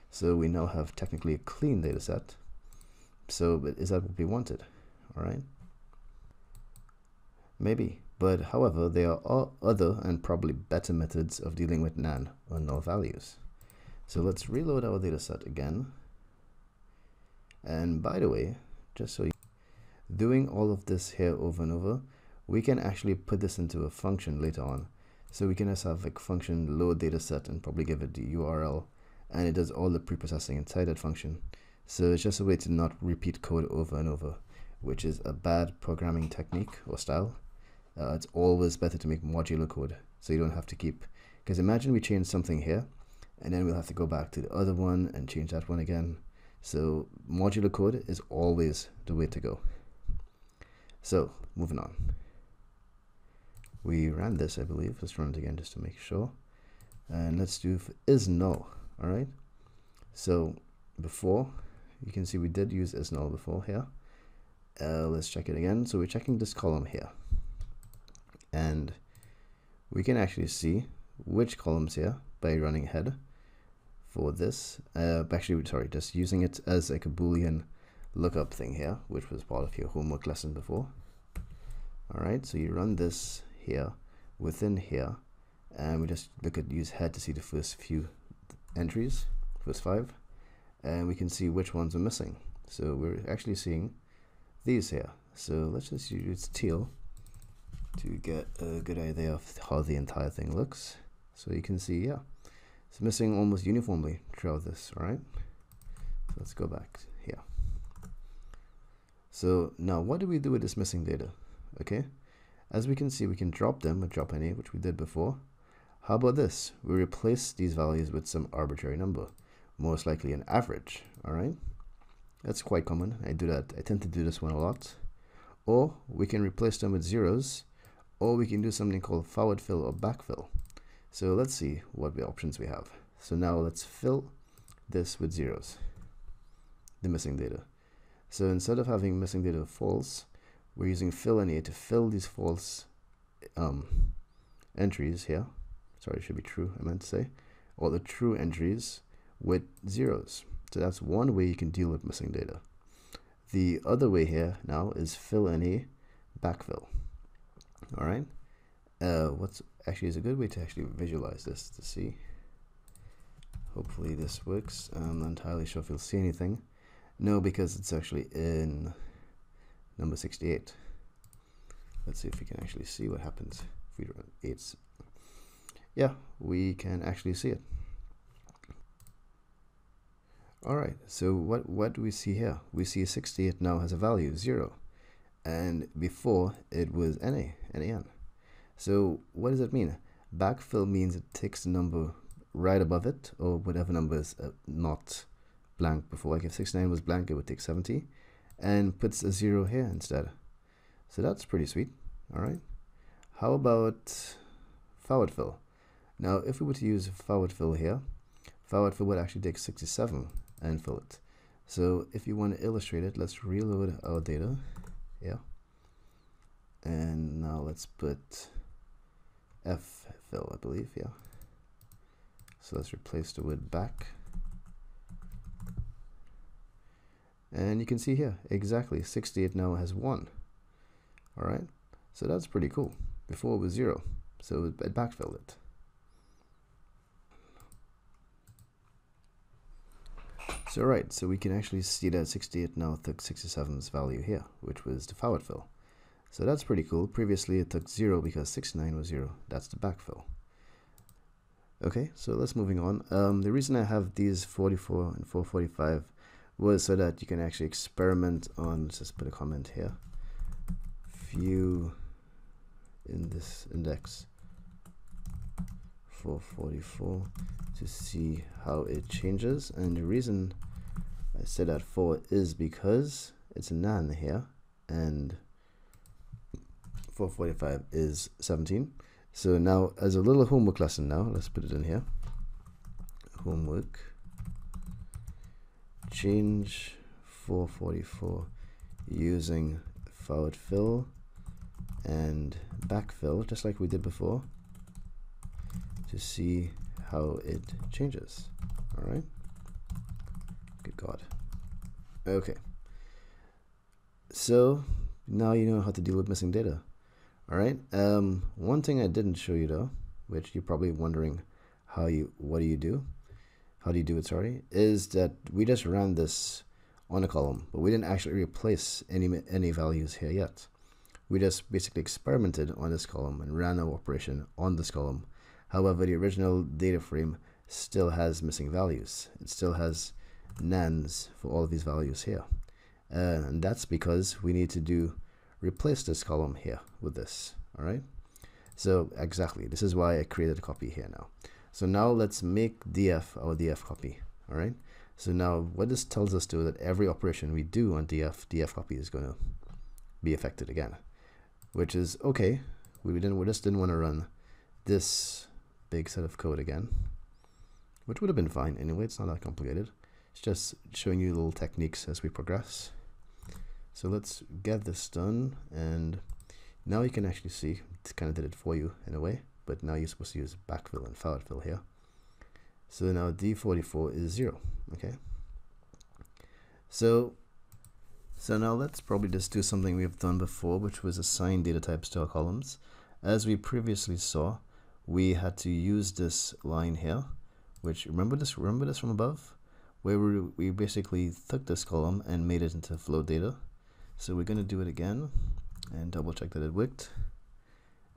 So we now have technically a clean data set. So but is that what we wanted? All right. Maybe, but however, there are other and probably better methods of dealing with NaN or null values. So let's reload our data set again. And by the way, just so you doing all of this here over and over, we can actually put this into a function later on. So we can just have like function load data set and probably give it the URL, and it does all the pre-processing inside that function. So it's just a way to not repeat code over and over, which is a bad programming technique or style. It's always better to make modular code, so you don't have to keep, because imagine we change something here and then we'll have to go back to the other one and change that one again. So modular code is always the way to go. So moving on, we ran this, I believe. Let's run it again just to make sure, and let's do isNull. All right, so before, you can see we did use isNull before here. Let's check it again. So we're checking this column here, and we can actually see which columns here by running head for this. Actually, sorry, just using it as like a Boolean lookup thing here, which was part of your homework lesson before. All right, so you run this here within here, and we just use head to see the first few entries, first 5, and we can see which ones are missing. So we're actually seeing these here. So let's just use teal to get a good idea of how the entire thing looks. So you can see, yeah, it's missing almost uniformly throughout this. All right, so let's go back here. So now what do we do with this missing data? Okay, as we can see, we can drop them or drop any, which we did before. How about this? We replace these values with some arbitrary number, most likely an average. All right, that's quite common. I do that. I tend to do this one a lot. Or we can replace them with zeros, or we can do something called forward fill or backfill. So let's see what the options we have. So now let's fill this with zeros, the missing data. So instead of having missing data false, we're using fill NA to fill these false entries here. Sorry, it should be true, I meant to say. Or the true entries with zeros. So that's one way you can deal with missing data. The other way here now is fill NA backfill. All right. What's actually is a good way to actually visualize this to see. Hopefully this works. I'm not entirely sure if you'll see anything. No, because it's actually in number 68. Let's see if we can actually see what happens if we run 8. Yeah, we can actually see it. All right, so what do we see here? We see 68 now has a value 0, and before it was NaN. So what does that mean? Backfill means it takes the number right above it, or whatever number is not blank before. Like if 69 was blank, it would take 70, and puts a 0 here instead. So that's pretty sweet. All right. How about forward fill? Now, if we were to use forward fill here, forward fill would actually take 67 and fill it. So if you want to illustrate it, let's reload our data. Yeah. And now let's put F fill, I believe. Yeah. So let's replace the word back. And you can see here, exactly, 68 now has 1. All right. So that's pretty cool. Before it was 0. So it backfilled it. So right, so we can actually see that 68 now took 67's value here, which was the forward fill. So that's pretty cool. Previously it took 0 because 69 was 0. That's the backfill. Okay, so let's moving on. The reason I have these 44 and 445 was so that you can actually experiment on, let's just put a comment here, few in this index 444 to see how it changes. And the reason I said that 4 is because it's a nan here, and 445 is 17. So now, as a little homework lesson now, let's put it in here. Homework. Change 444 using forward fill and backfill, just like we did before, to see how it changes. All right. Good God. Okay. So now you know how to deal with missing data. All right. One thing I didn't show you though, which you're probably wondering how do you do it, sorry, is that we just ran this on a column, but we didn't actually replace any values here yet. We just basically experimented on this column and ran our operation on this column. However, the original data frame still has missing values. It still has nans for all of these values here. And that's because we need to replace this column here with this. All right. So exactly, this is why I created a copy here now. So now let's make df our df copy. All right. So now what this tells us to that every operation we do on df copy is going to be affected again, which is okay. We just didn't want to run this big set of code again, which would have been fine anyway. It's not that complicated. It's just showing you little techniques as we progress. So let's get this done, and now you can actually see it kind of did it for you in a way, but now you're supposed to use backfill and forward fill here. So now D44 is 0. Okay. So now let's probably just do something we've done before, which was assign data types to our columns. As we previously saw, we had to use this line here, which remember this from above, where we basically took this column and made it into float data. So we're going to do it again and double check that it worked,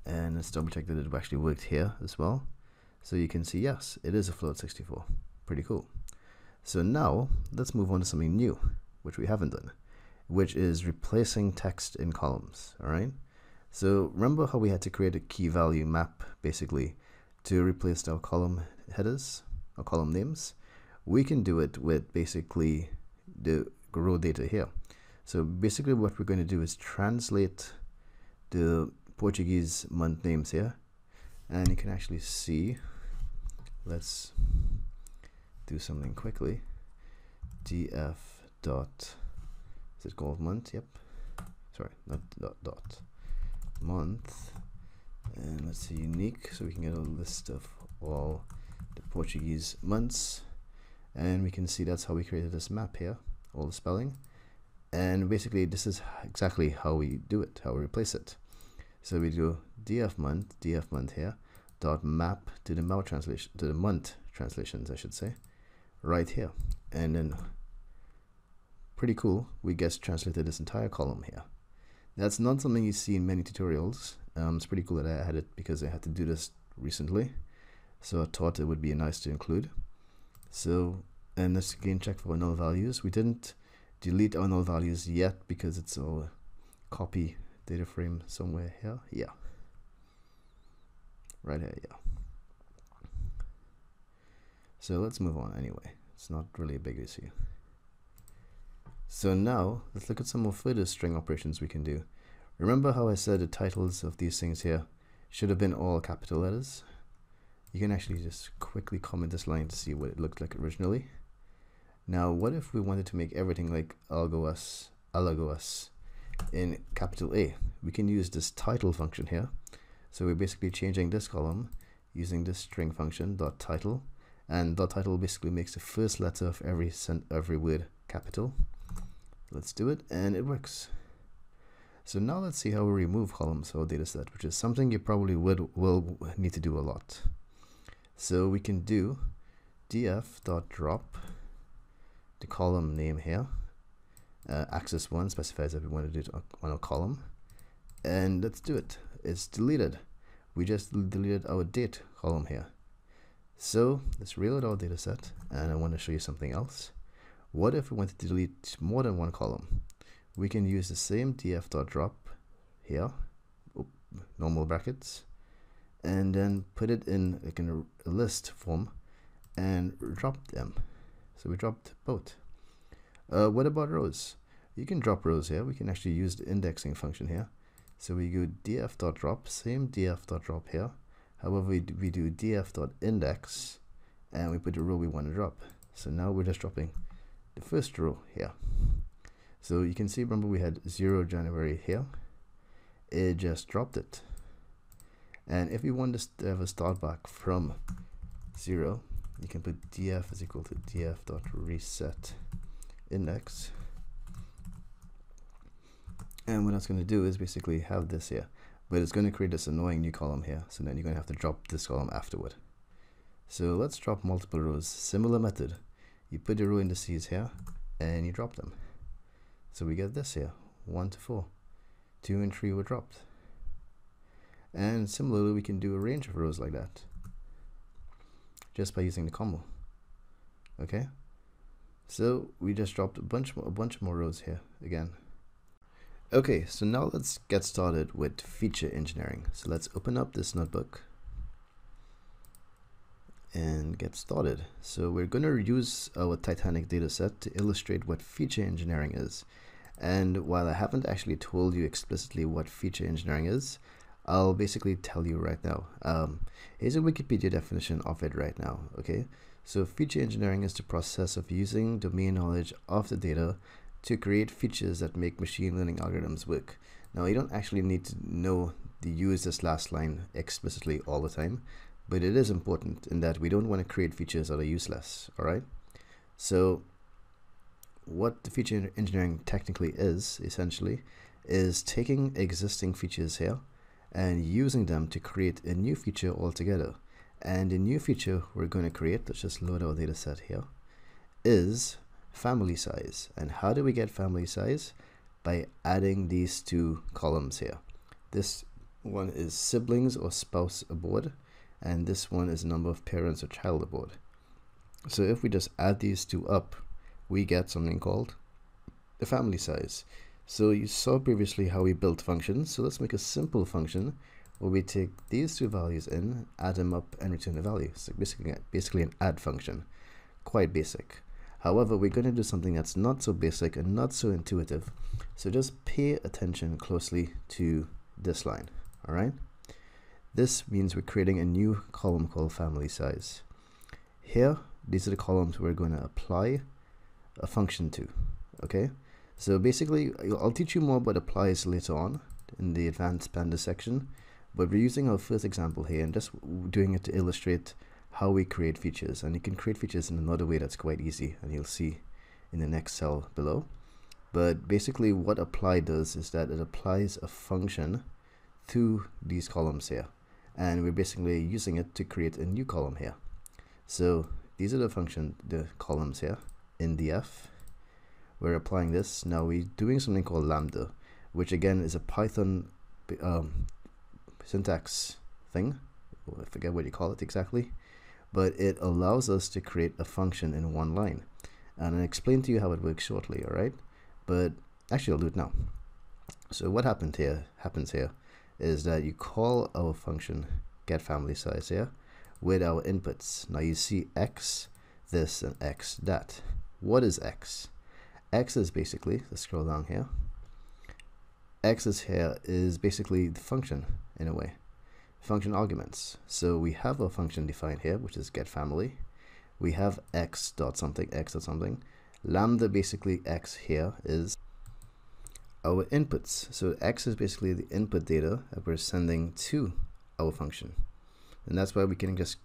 and let's double check that it actually worked here as well. So you can see, yes, it is a float 64. Pretty cool. So now let's move on to something new, which we haven't done, which is replacing text in columns. All right. So remember how we had to create a key value map basically to replace our column headers or column names? We can do it with basically the row data here. So basically what we're going to do is translate the Portuguese month names here, and you can actually see, let's do something quickly. df dot, is it called month? Yep. Sorry, not dot month, and let's say unique, so we can get a list of all the Portuguese months, and we can see that's how we created this map here, all the spelling. And basically this is exactly how we do it, how we replace it. So we do df month here, dot map to the month translations, I should say, right here. And then pretty cool, we just translated this entire column here. That's not something you see in many tutorials. It's pretty cool that I had it because I had to do this recently, so I thought it would be nice to include. So, and let's again check for null values. We didn't delete our null values yet because it's our copy data frame somewhere here. Yeah, right here. Yeah. So let's move on anyway. It's not really a big issue. So now let's look at some more further string operations we can do. Remember how I said the titles of these things here should have been all capital letters? You can actually just quickly comment this line to see what it looked like originally. Now, what if we wanted to make everything like algoas in capital A? We can use this title function here. So we're basically changing this column using this string function dot title, and dot title basically makes the first letter of every word capital. Let's do it, and it works. So now let's see how we remove columns for our data set, which is something you probably will need to do a lot. So we can do df.drop the column name here. Axis 1 specifies that we want to do it on a column, and let's do it. It's deleted. We just deleted our date column here. So let's reload our data set, and I want to show you something else. What if we wanted to delete more than one column? We can use the same df.drop here. normal brackets, and then put it in like in a list form and drop them. So we dropped both. What about rows? You can drop rows here. We can actually use the indexing function here. So we go df.drop, same df.drop here. However, we do df.index, and we put the row we want to drop. So now we're just dropping the first row here. So you can see, remember we had 0 January here. It just dropped it. And if we want this to have a start back from 0, you can put df is equal to df.reset index. And what that's going to do is basically have this here, but it's going to create this annoying new column here. So then you're going to have to drop this column afterward. So let's drop multiple rows. Similar method. You put the row indices here and you drop them. So we get this here, 1 to 4. 2 and 3 were dropped. And similarly, we can do a range of rows like that just by using the combo. Okay, so we just dropped a bunch more rows here again. Okay, so now let's get started with feature engineering. So let's open up this notebook and get started. So we're going to use our Titanic dataset to illustrate what feature engineering is. And while I haven't actually told you explicitly what feature engineering is, I'll basically tell you right now. Here's a Wikipedia definition of it right now. Okay, so feature engineering is the process of using domain knowledge of the data to create features that make machine learning algorithms work. Now, you don't actually need to know to use this last line explicitly all the time, but it is important in that we don't want to create features that are useless. All right, so what the feature engineering technically is essentially is taking existing features here and using them to create a new feature altogether. And the new feature we're going to create, let's just load our data set here, is family size. And how do we get family size? By adding these two columns here. This one is siblings or spouse aboard, and this one is number of parents or child aboard. So if we just add these two up, we get something called the family size. So you saw previously how we built functions. So let's make a simple function where we take these two values in, add them up, and return the value. So basically an add function. Quite basic. However, we're going to do something that's not so basic and not so intuitive. So just pay attention closely to this line. All right. This means we're creating a new column called family size. Here, these are the columns we're going to apply a function to. Okay. So basically, I'll teach you more about applies later on in the advanced Pandas section, but we're using our first example here and just doing it to illustrate how we create features. And you can create features in another way that's quite easy, and you'll see in the next cell below. But basically what apply does is that it applies a function to these columns here, and we're basically using it to create a new column here. So these are the columns here in df. We're applying this. Now we're doing something called lambda, which again is a Python syntax thing. I forget what you call it exactly, but it allows us to create a function in one line. And I'll explain to you how it works shortly, all right? But actually I'll do it now. So what happens here is that you call our function getFamilySize here with our inputs. Now you see x this and x that. What is x? X is basically, let's scroll down here. X is basically the function in a way, function arguments. So we have a function defined here, which is getFamily. We have x dot something. Lambda, basically x here is our inputs. So x is basically the input data that we're sending to our function. And that's why we can just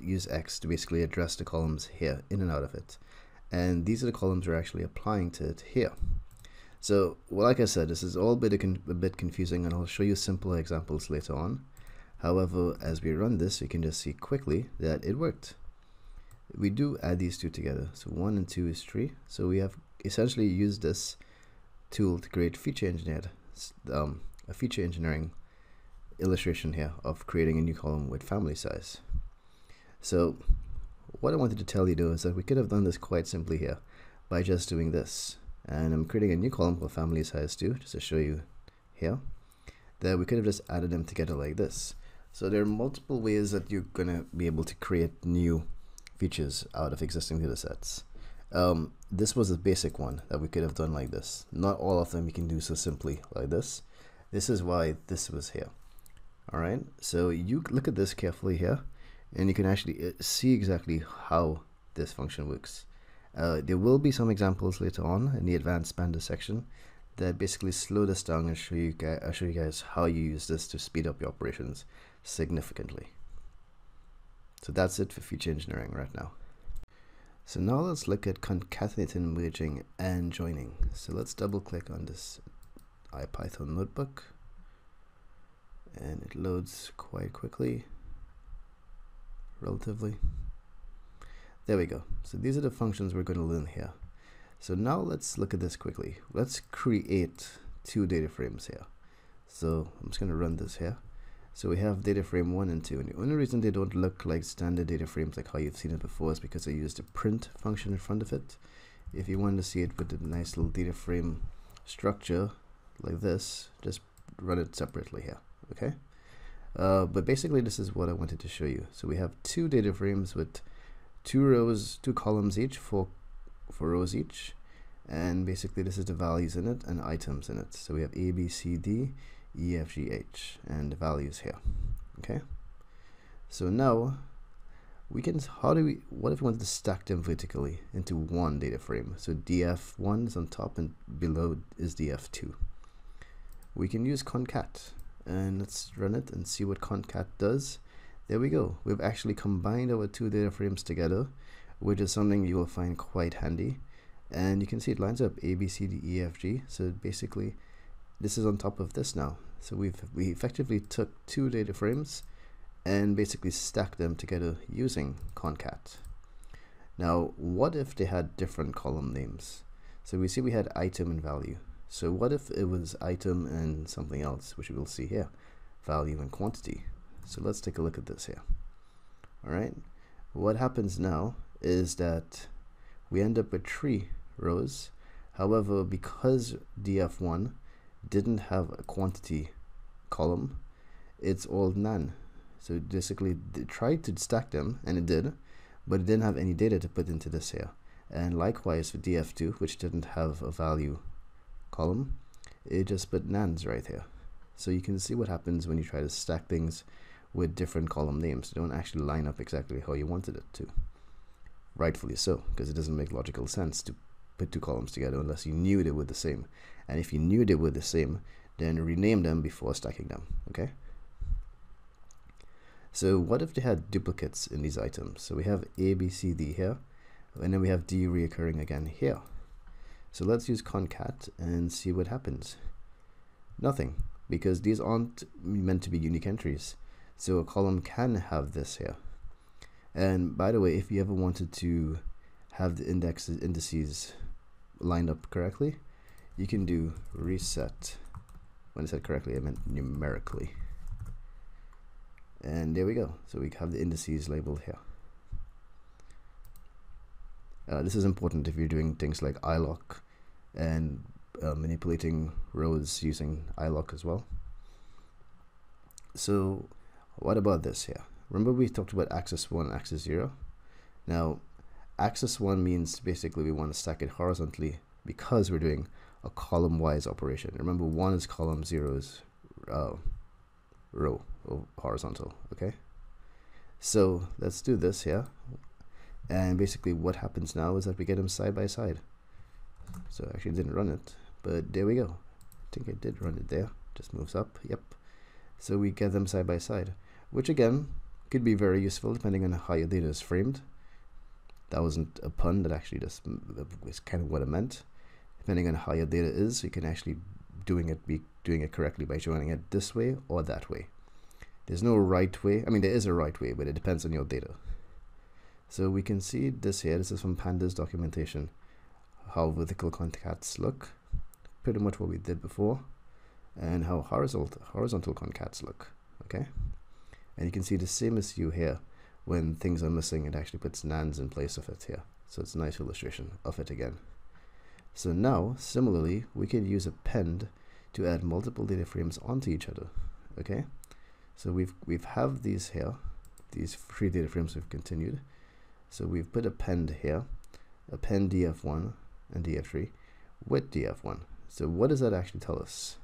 use x to basically address the columns here in and out of it. And these are the columns we're actually applying to it here. So, well, like I said, this is all a bit confusing, and I'll show you simpler examples later on. However, as we run this, you can just see quickly that it worked. We do add these two together. So 1 and 2 is 3. So we have essentially used this tool to create a feature engineering illustration here of creating a new column with family size. So what I wanted to tell you though is that we could have done this quite simply here by just doing this. And I'm creating a new column called family size too, just to show you here. that we could have just added them together like this. So there are multiple ways that you're going to be able to create new features out of existing data sets. This was a basic one that we could have done like this. Not all of them you can do so simply like this. This is why this was here. All right, so you look at this carefully here, and you can actually see exactly how this function works. There will be some examples later on in the advanced Pandas section that basically slow this down and show you guys how you use this to speed up your operations significantly. So that's it for feature engineering right now. So now let's look at concatenating, merging, and joining. So let's double click on this IPython notebook, and it loads quite quickly, relatively. There we go. So these are the functions we're going to learn here. So now let's look at this quickly. Let's create two data frames here. So I'm just going to run this here. So we have data frame 1 and 2, and the only reason they don't look like standard data frames like how you've seen it before is because I used a print function in front of it. If you want to see it with a nice little data frame structure like this, just run it separately here, okay? But basically this is what I wanted to show you. So we have two data frames with 2 rows, 2 columns each, 4 rows each, and basically this is the values in it and items in it. So we have A, B, C, D, E, F, G, H, and the values here. Okay, so now we can, what if we wanted to stack them vertically into one data frame? So df1 is on top and below is df2. We can use concat, and let's run it and see what concat does. There we go. We've actually combined our two data frames together, which is something you will find quite handy. And you can see it lines up A, B, C, D, E, F, G. So basically this is on top of this now. So we effectively took two data frames and basically stacked them together using concat. Now, what if they had different column names? So we see we had item and value. So what if it was item and something else, which we'll see here, value and quantity? So let's take a look at this here. All right, what happens now is that we end up with 3 rows. However, because df1 didn't have a quantity column, it's all none. So basically they tried to stack them, and it did, but it didn't have any data to put into this here. And likewise for df2, which didn't have a value column, it just put nans right here. So you can see what happens when you try to stack things with different column names. They don't actually line up exactly how you wanted it to. Rightfully so, because it doesn't make logical sense to put two columns together unless you knew they were the same. And if you knew they were the same, then rename them before stacking them, okay? So what if they had duplicates in these items? So we have A, B, C, D here, and then we have D reoccurring again here. So let's use concat and see what happens. Nothing, because these aren't meant to be unique entries. So a column can have this here. And by the way, if you ever wanted to have the indices lined up correctly, you can do reset. When I said correctly, I meant numerically. And there we go. So we have the indices labeled here. This is important if you're doing things like iloc and manipulating rows using iloc as well. So what about this here? Remember we talked about axis 1 and axis 0? Now, axis 1 means basically we want to stack it horizontally because we're doing a column-wise operation. Remember, 1 is column, 0 is row or horizontal, okay? So let's do this here. And basically what happens now is that we get them side by side. So I actually didn't run it, but there we go. I think I did run it there. Just moves up, yep. So we get them side by side, which again could be very useful depending on how your data is framed. That wasn't a pun, that actually just was kind of what I meant. Depending on how your data is, you can actually be doing it correctly by joining it this way or that way. There's no right way. I mean, there is a right way, but it depends on your data. So we can see this here. This is from Pandas Documentation, how vertical concats look, pretty much what we did before, and how horizontal concats look, okay? And you can see the same issue here. When things are missing, it actually puts nans in place of it here. So it's a nice illustration of it again. So now, similarly, we can use append to add multiple data frames onto each other. Okay, so we've have these here, these 3 data frames we've continued. So we've put append here, append df1 and df3 with df1. So what does that actually tell us?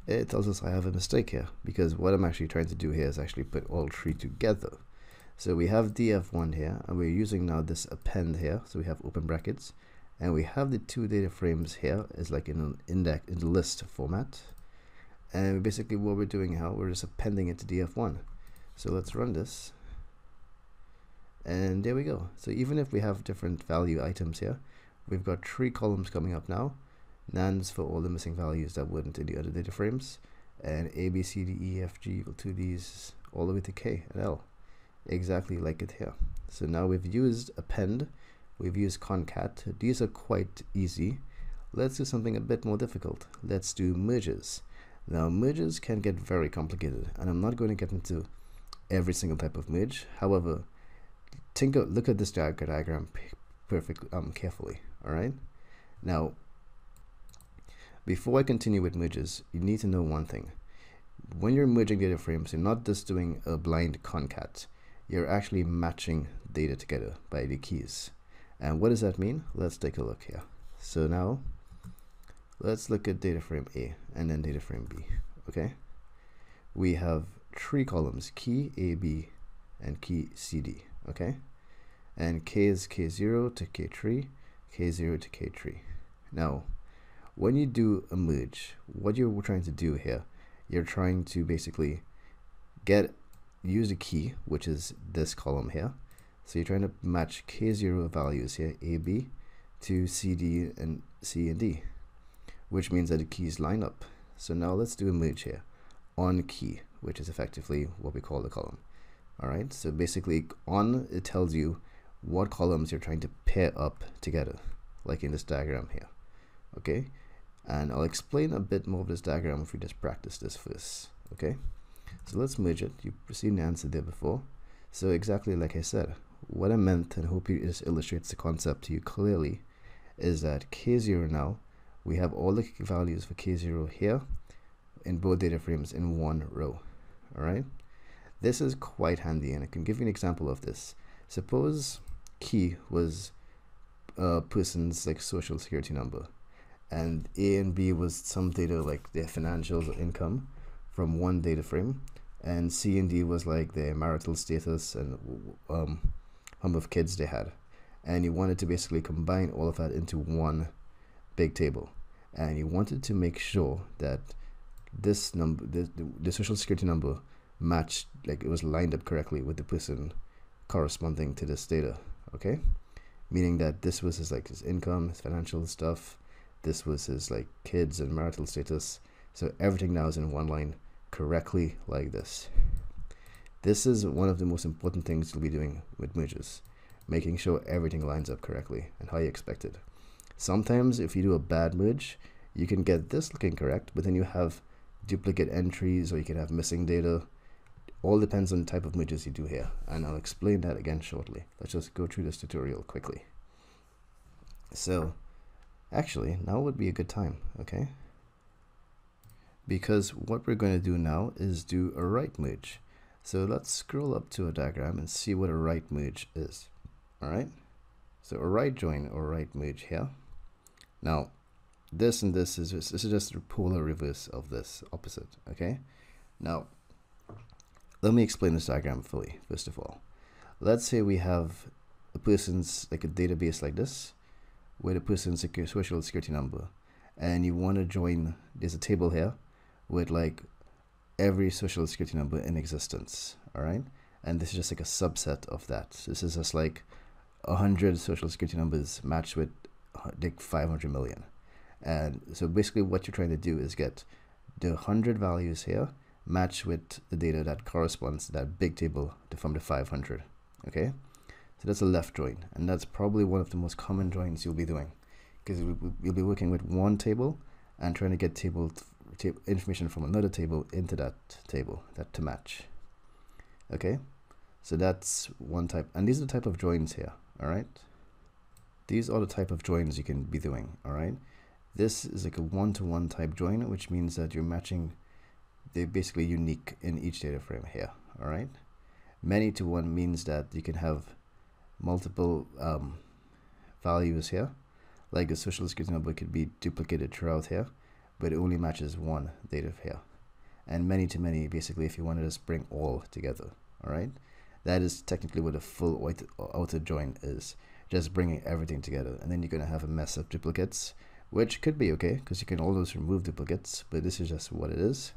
It tells us I have a mistake here, because what I'm actually trying to do here is actually put all 3 together. So we have df1 here, and we're using now this append here, so we have open brackets, and we have the 2 data frames here is like in an index in the list format, and basically what we're doing now, we're just appending it to df1. So let's run this, and there we go. So even if we have different value items here, we've got 3 columns coming up now, nans for all the missing values that weren't in the other data frames, and a, b, c, d, e, f, g equal to these all the way to k and l, exactly like it here. So now we've used append, we've used concat. These are quite easy. Let's do something a bit more difficult. Let's do merges. Now merges can get very complicated, and I'm not going to get into every single type of merge. However, look at this diagram carefully. All right, now before I continue with merges, you need to know one thing. When you're merging data frames, you're not just doing a blind concat. You're actually matching data together by the keys. And what does that mean? Let's take a look here. So now let's look at data frame A and then data frame B. Okay, we have 3 columns, key A, B, and key C, D. Okay, and k is k0 to k3, k0 to k3. Now when you do a merge, what you're trying to do here, you're trying to basically use a key, which is this column here. So you're trying to match k0 values here, a, b, to c, d, and c and d, which means that the keys line up. So now let's do a merge here on key, which is effectively what we call the column. All right, so basically on, it tells you what columns you're trying to pair up together, like in this diagram here. Okay, and I'll explain a bit more of this diagram if we just practice this first. Okay, so let's merge it. You've seen the answer there before. So exactly like I said, what I meant, and hope this illustrates the concept to you clearly, is that k0 now, we have all the values for k0 here in both data frames in one row. All right, this is quite handy, and I can give you an example of this. Suppose key was a person's like social security number, and A and B was some data like their financials or income from one data frame, and C and D was like their marital status and how many of kids they had, and you wanted to basically combine all of that into one big table, and you wanted to make sure that this number, the social security number, matched, like it was lined up correctly with the person corresponding to this data. Okay, meaning that this was his income, his financial stuff, this was his like kids and marital status, so everything now is in one line correctly like this. This is one of the most important things you'll be doing with merges, making sure everything lines up correctly and how you expect it. Sometimes if you do a bad merge, you can get this looking correct, but then you have duplicate entries, or you can have missing data. All depends on the type of merges you do here, and I'll explain that again shortly. Let's just go through this tutorial quickly. So actually now would be a good time, okay? Because what we're going to do now is do a right merge. So let's scroll up to a diagram and see what a right merge is. All right, so a right join or right merge here. Now this and this is just the polar reverse of this opposite. Okay, now let me explain this diagram fully. First of all, let's say we have a person's like a database like this with a person's social security number, and you want to join, there's a table here with like every social security number in existence. All right, and this is just like a subset of that. So this is just like 100 social security numbers matched with like 500 million. And so basically what you're trying to do is get the 100 values here matched with the data that corresponds to that big table from the 500. Okay, so that's a left join, and that's probably one of the most common joins you'll be doing, because you'll be working with one table and trying to get table information from another table into that table to match. Okay, so that's one type, and these are the type of joins here. All right, these are the type of joins you can be doing. All right, This is like a one-to-one type join, which means that you're matching, they're basically unique in each data frame here. All right. Many to one means that you can have multiple values here, like a social security number could be duplicated throughout here, but it only matches one data here. And many to many, basically, if you wanted to just bring all together. All right. That is technically what a full outer join is, just bringing everything together. And then you're going to have a mess of duplicates, which could be okay because you can always remove duplicates, but this is just what it is.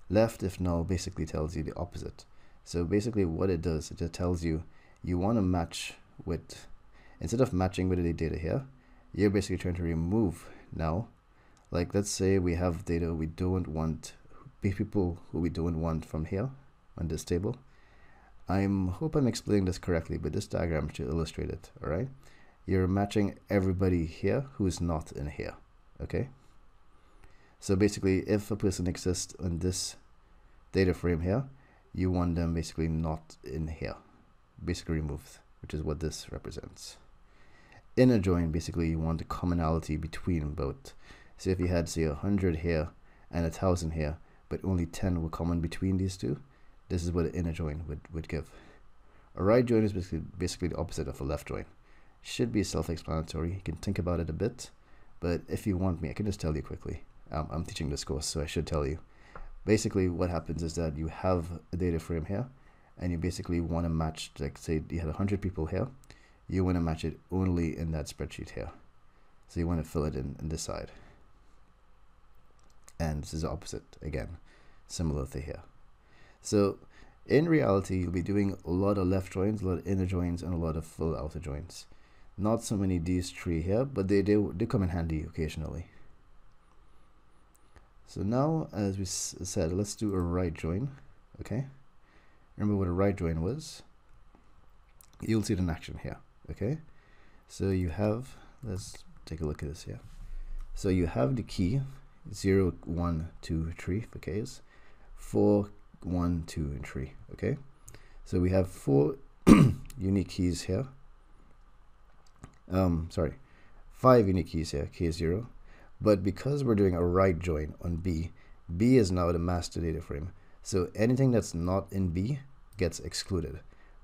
Left if null basically tells you the opposite. So basically what it does, it just tells you you want to match with, instead of matching with the data here, you're basically trying to remove now. Like let's say we have data we don't want, people who we don't want from here on this table. I hope I'm explaining this correctly, but this diagram should illustrate it. All right, you're matching everybody here who's not in here. Okay, so basically if a person exists on this data frame here, you want them basically not in here, basically removed, which is what this represents. Inner join, basically you want the commonality between both. So if you had say 100 here and 1,000 here, but only 10 were common between these two, this is what an inner join would give. A right join is basically the opposite of a left join. Should be self-explanatory. You can think about it a bit, but if you want me, I can just tell you quickly. I'm teaching this course, so I should tell you. Basically, what happens is that you have a data frame here, and you basically want to match, like say you had 100 people here, you want to match it only in that spreadsheet here. So you want to fill it in this side. And this is the opposite, again, similar to here. So in reality, you'll be doing a lot of left joins, a lot of inner joins, and a lot of full outer joins. Not so many these three here, but they come in handy occasionally. So now, as we said, let's do a right join. Okay, remember what a right join was? You'll see it in action here. Okay, so you have, let's take a look at this here. So you have the key 0, 1, 2, 3 for K's, 4, 1, 2, and 3. Okay, so we have 4 unique keys here. 5 unique keys here, K0. But because we're doing a right join on B, B is now the master data frame. So anything that's not in B gets excluded.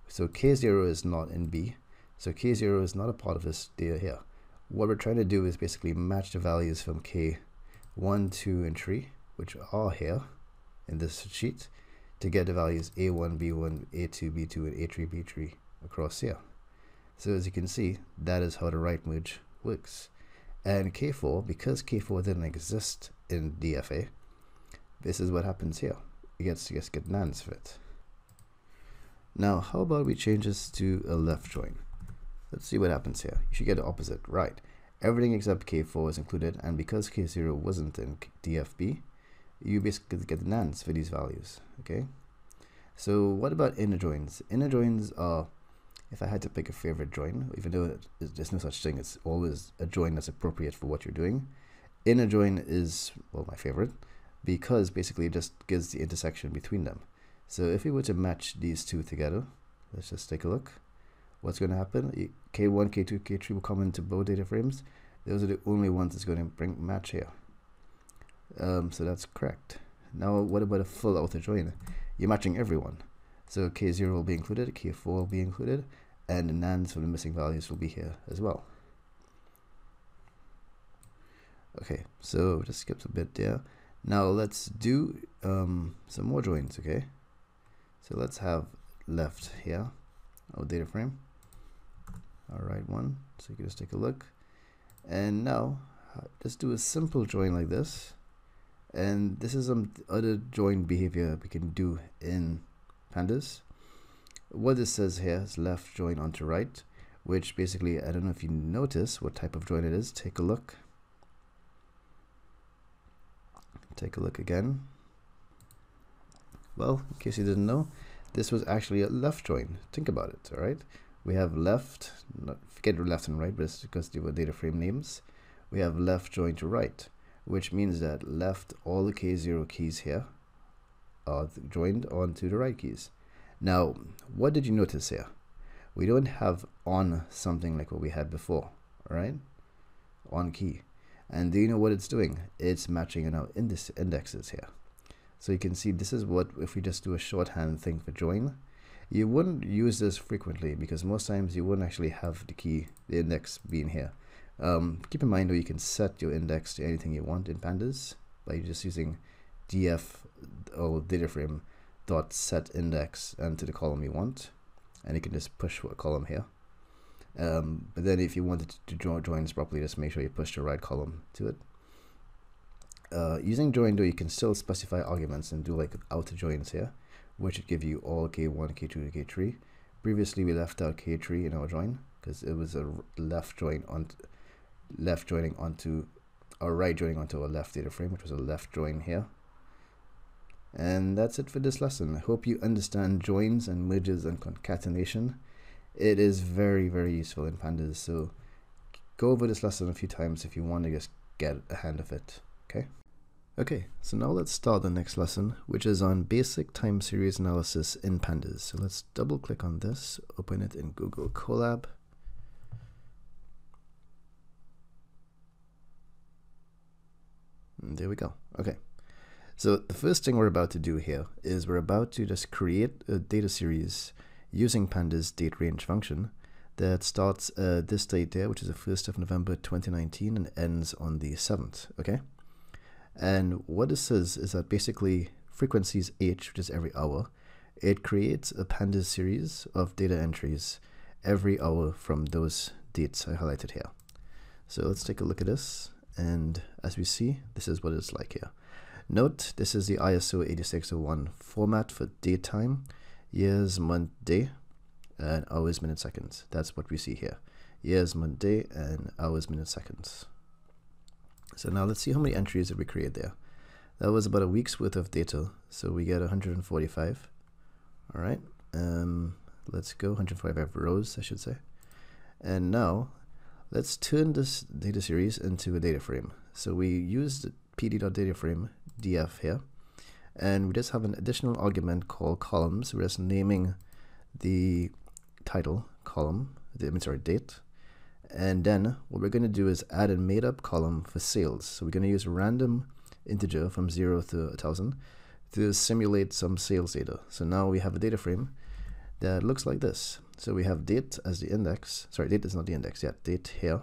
So K0 is not in B. So K0 is not a part of this data here. What we're trying to do is basically match the values from K1, 2, and 3, which are here in this sheet, to get the values A1, B1, A2, B2, and A3, B3 across here. So as you can see, that is how the right merge works. And K4, because K4 didn't exist in DFA, this is what happens here. You get nans for it. Now, how about we change this to a left join? Let's see what happens here. You should get the opposite, right? Everything except K4 is included, and because K0 wasn't in DFB, you basically get the nans for these values. Okay. So what about inner joins? Inner joins are, if I had to pick a favorite join, even though there's no such thing, it's always a join that's appropriate for what you're doing. Inner join is, well, my favorite, because basically it just gives the intersection between them. So if we were to match these two together, let's just take a look. What's going to happen? K1, K2, K3 will come into both data frames. Those are the only ones that's going to match here. So that's correct. Now, what about a full outer join? You're matching everyone. So K0 will be included, K4 will be included, and the nans for the missing values will be here as well. Okay, so just skipped a bit there. Now let's do some more joins. Okay, so let's have left here, our data frame. All right, one. So you can just take a look, and now just do a simple join like this. And this is some other join behavior we can do in Pandas. What this says here is left join onto right, which basically, I don't know if you notice what type of join it is. Take a look. Take a look again. Well, in case you didn't know, this was actually a left join. Think about it, all right? We have left, forget left and right, but it's because they were data frame names. We have left join to right, which means that left, all the K0 keys here are joined onto the right keys. Now, what did you notice here? We don't have on something like what we had before, all right? On key. And do you know what it's doing? It's matching in our indexes here. So you can see this is what, if we just do a shorthand thing for join, you wouldn't use this frequently because most times you wouldn't actually have the index being here. Keep in mind though, you can set your index to anything you want in Pandas by just using df or dataframe dot set index and to the column you want, and you can just push a column here. But then if you wanted to join this properly, just make sure you push the right column to it. Using join though, you can still specify arguments and do like outer joins here, which would give you all k1, k2, k3. Previously we left out k3 in our join because it was a right joining onto a left data frame, which was a left join here. And that's it for this lesson. I hope you understand joins and merges and concatenation. It is very, very useful in Pandas, so go over this lesson a few times if you want to just get a hand of it. Okay, so now let's start the next lesson, which is on basic time series analysis in Pandas. So let's double click on this, open it in Google Colab. And there we go. Okay, so the first thing we're about to do here is we're about to just create a data series using Pandas dateRange function that starts this date there, which is the 1st of November 2019 and ends on the 7th. Okay. And what this is that basically frequencies h, which is every hour, it creates a Pandas series of data entries every hour from those dates I highlighted here. So let's take a look at this, and as we see, this is what it's like here. Note, this is the ISO 8601 format for date time, years, month, day, and hours, minutes, seconds. That's what we see here. Years, month, day, and hours, minutes, seconds. So now let's see how many entries did we create there. That was about a week's worth of data, so we get 145. All right, let's go 145 rows, I should say. And now let's turn this data series into a data frame. So we used pd.dataframe df here, and we just have an additional argument called columns. We're just naming the title column, date. And then what we're going to do is add a made up column for sales. So we're going to use a random integer from 0 to 1000 to simulate some sales data. So now we have a data frame that looks like this. So we have date as the index. Sorry, date is not the index yet. Date here.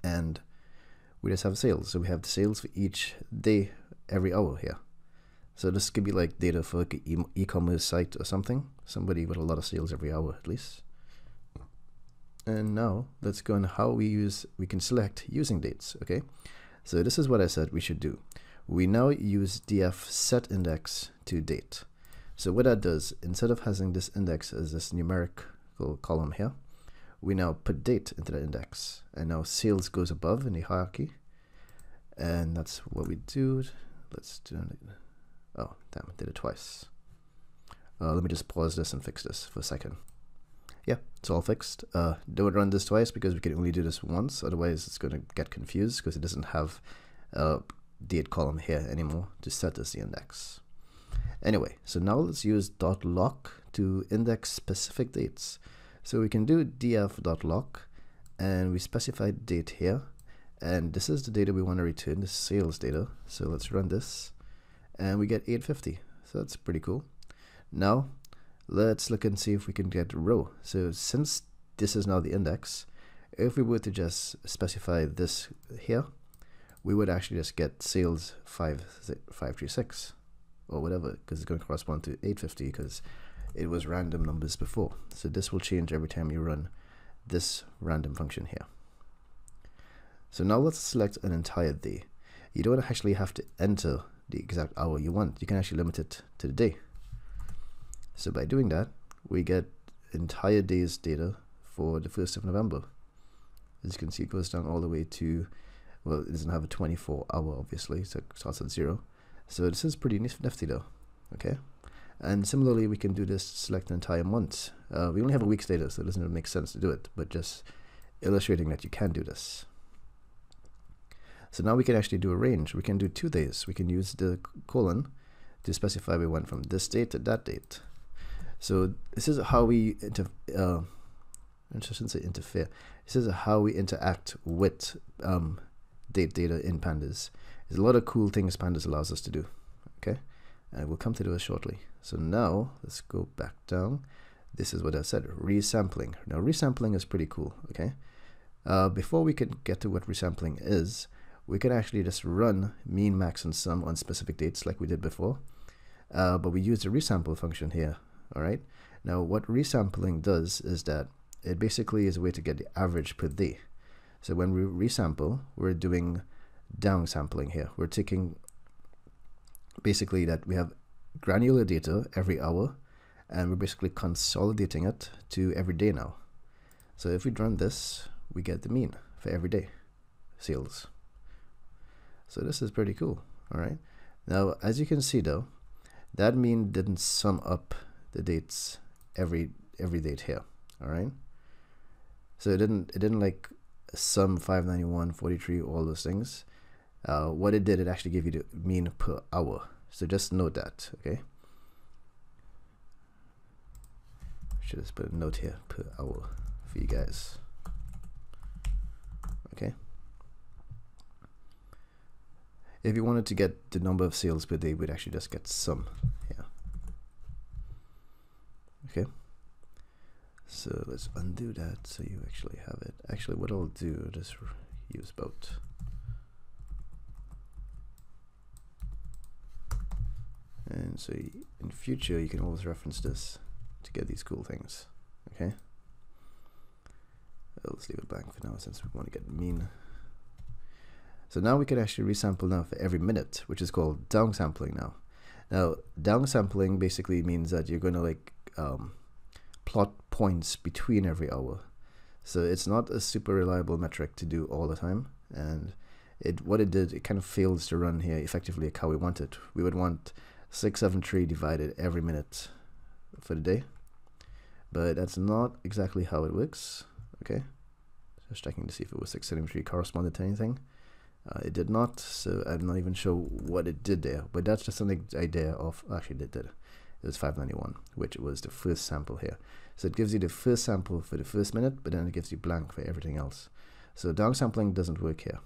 And we just have sales. So we have the sales for each day every hour here. So this could be like data for like an e-commerce site or something. Somebody with a lot of sales every hour at least. And now let's go on how we can select using dates. Okay, so this is what I said we should do. We now use df set index to date. So what that does, instead of having this index as this numerical column here, we now put date into the index, and now sales goes above in the hierarchy, and that's what we do. Let's do it. Oh damn, I did it twice. Let me just pause this and fix this for a second. Yeah, it's all fixed. Don't run this twice because we can only do this once, otherwise it's going to get confused because it doesn't have a date column here anymore to set as the index. Anyway, so now let's use .lock to index specific dates. So we can do df.lock, and we specify date here, and this is the data we want to return, the sales data. So let's run this, and we get 850. So that's pretty cool. Now let's look and see if we can get a row. So since this is now the index, if we were to just specify this here, we would actually just get sales 536 or whatever, because it's going to correspond to 850 because it was random numbers before. So this will change every time you run this random function here. So now let's select an entire day. You don't actually have to enter the exact hour you want. You can actually limit it to the day. So by doing that, we get entire day's data for the 1st of November. As you can see, it goes down all the way to, well, it doesn't have a 24-hour, obviously, so it starts at 0. So this is pretty nifty though, okay? And similarly, we can do this to select an entire month. We only have a week's data, so it doesn't really make sense to do it, but just illustrating that you can do this. So now we can actually do a range. We can do 2 days. We can use the colon to specify we went from this date to that date. So this is how we I shouldn't say interfere. This is how we interact with date data in Pandas. There's a lot of cool things Pandas allows us to do. Okay, and we'll come to those shortly. So now let's go back down. This is what I said, resampling. Now resampling is pretty cool. Okay, before we can get to what resampling is, we can actually just run mean, max, and sum on specific dates like we did before. But we use the resample function here. All right. Now what resampling does is that it basically is a way to get the average per day. So when we resample, we're doing downsampling here. We're taking basically that we have granular data every hour, and we're basically consolidating it to every day now. So if we run this, we get the mean for every day sales. So this is pretty cool. All right. Now, as you can see though, that mean didn't sum up the dates every date here. All right. So it didn't like sum 591, 43, all those things. What it did, it actually gave you the mean per hour. So just note that. Okay. Should just put a note here per hour for you guys. Okay. If you wanted to get the number of sales per day, we'd actually just get sum here. Okay. So let's undo that so you actually have it. Actually, what I'll do, just use both. And so in future, you can always reference this to get these cool things. Okay. Let's leave it blank for now since we want to get mean. So now we can actually resample now for every minute, which is called downsampling now. Now, downsampling basically means that you're going to like plot points between every hour. So it's not a super reliable metric to do all the time. And what it did, it kind of fails to run here effectively like how we want it. We would want 673 divided every minute for the day. But that's not exactly how it works. Okay. Just checking to see if it was 673 corresponded to anything. It did not, so I'm not even sure what it did there, but that's just an idea of, actually it did. It was 591, which was the first sample here. So it gives you the first sample for the first minute, but then it gives you blank for everything else. So downsampling doesn't work here.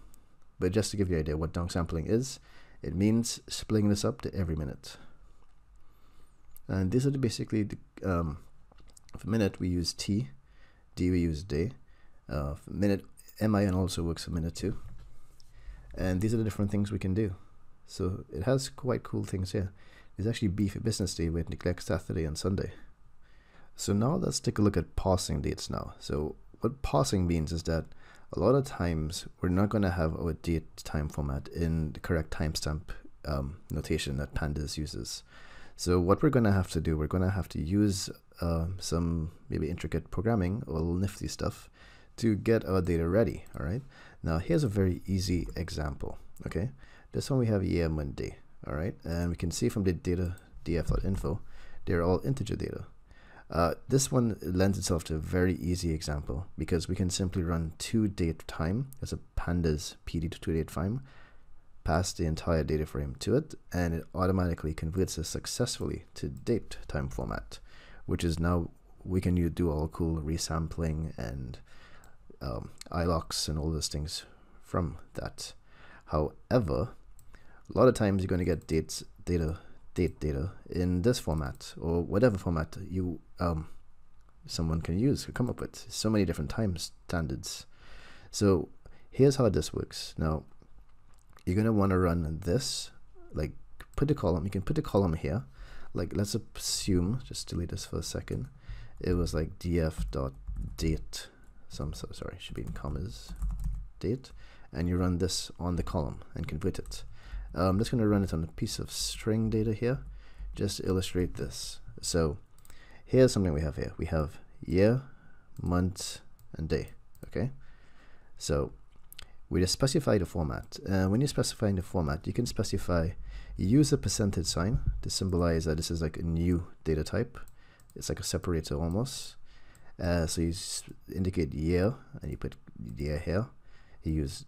But just to give you an idea what downsampling is, it means splitting this up to every minute. And these are basically, for minute we use T, D we use day, for minute, MIN also works for minute too. And these are the different things we can do. So it has quite cool things here. There's actually B for business day with neglect Saturday and Sunday. So now let's take a look at parsing dates now. So what parsing means is that a lot of times we're not going to have our date time format in the correct timestamp notation that Pandas uses. So what we're going to have to do, we're going to have to use some maybe intricate programming or little nifty stuff to get our data ready. All right. Now here's a very easy example. Okay. This one we have year, month, day. All right. And we can see from the data df.info, they're all integer data. This one lends itself to a very easy example because we can simply run toDateTime as a pandas pd to toDateTime, pass the entire data frame to it, and it automatically converts it successfully to DateTime format, which is now we can do all cool resampling and ILOCs and all those things from that. However, a lot of times you're going to get date data in this format or whatever format you someone can use to come up with. So many different time standards. So here's how this works. Now you're going to want to run this, like put the column, you can put the column here, like let's assume, just delete this for a second, it was like df.date, sorry, should be in commas, date, and you run this on the column and convert it. I'm just going to run it on a piece of string data here just to illustrate this. So here's something we have here. We have year, month, and day. Okay, so we just specify the format. When you're specifying the format, you can specify, use a percentage sign to symbolize that this is like a new data type. It's like a separator almost. So you indicate year and you put year here. You use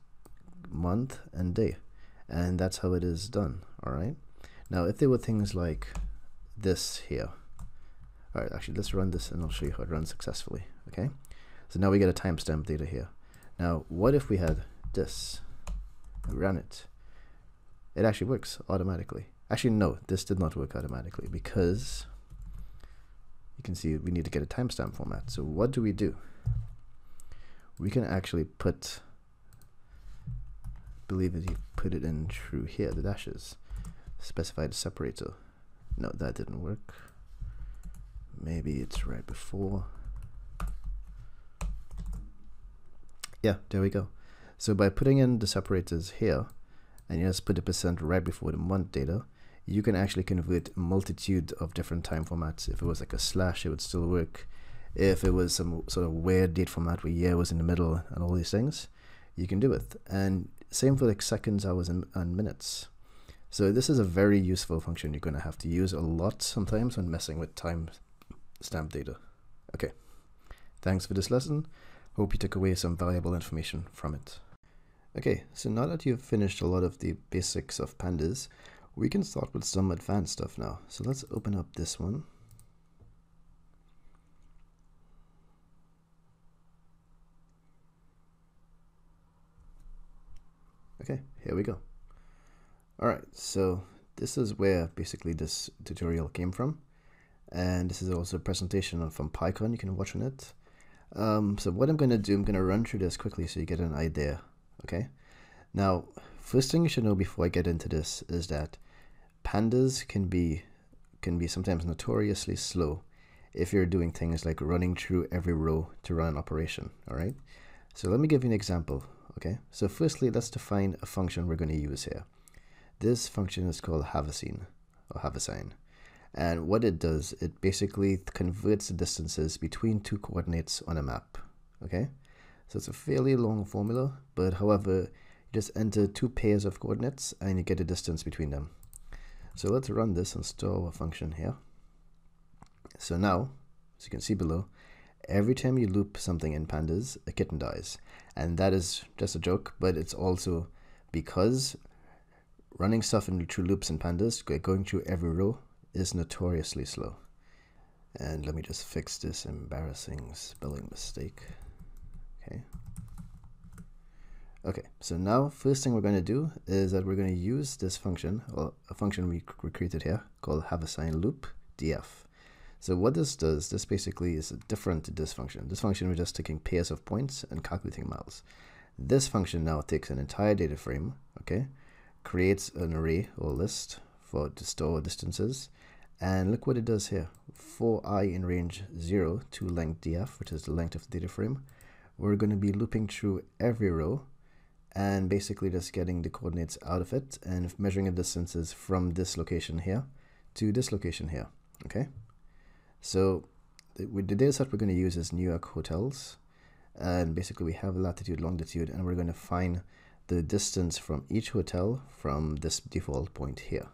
month and day, and that's how it is done. All right. Now, if there were things like this here, all right, actually let's run this and I'll show you how it runs successfully. Okay. So now we get a timestamp data here. Now, what if we had this? I ran it. It actually works automatically. Actually, no, this did not work automatically because you can see we need to get a timestamp format. So what do? We can actually believe that you put it in through here, the dashes. Specify the separator. No, that didn't work. Maybe it's right before. Yeah, there we go. So by putting in the separators here, and you just put the percent right before the month data, you can actually convert a multitude of different time formats. If it was like a slash, it would still work. If it was some sort of weird date format where year was in the middle and all these things, you can do it. And same for like seconds, hours, and minutes. So this is a very useful function you're going to have to use a lot sometimes when messing with time stamp data. Okay, thanks for this lesson. Hope you took away some valuable information from it. Okay, so now that you've finished a lot of the basics of pandas, we can start with some advanced stuff now. So let's open up this one. Okay, here we go. Alright, so this is where basically this tutorial came from. And this is also a presentation from PyCon, you can watch on it. So what I'm going to do, I'm going to run through this quickly so you get an idea. Okay, now first thing you should know before I get into this is that pandas can be sometimes notoriously slow if you're doing things like running through every row to run an operation. All right, so let me give you an example. Okay, so firstly, let's define a function we're going to use here. This function is called havesign, and what it does, it basically converts the distances between two coordinates on a map. Okay, so it's a fairly long formula, but however, you just enter two pairs of coordinates and you get a distance between them. So let's run this and store a function here. So now, as you can see below, every time you loop something in pandas, a kitten dies. And that is just a joke, but it's also because running stuff through loops in pandas, going through every row, is notoriously slow. And let me just fix this embarrassing spelling mistake. Okay, so now first thing we're going to do is that we're going to use this function, or a function we created here called havesign_loop df. So what this does, this basically is different to this function. This function, we're just taking pairs of points and calculating miles. This function now takes an entire data frame, okay, creates an array or list to store distances, and look what it does here. For I in range 0 to length df, which is the length of the data frame, we're going to be looping through every row and basically just getting the coordinates out of it and measuring the distances from this location here to this location here. Okay, so with the data set we're going to use is New York hotels, and basically we have latitude, longitude, and we're going to find the distance from each hotel from this default point here.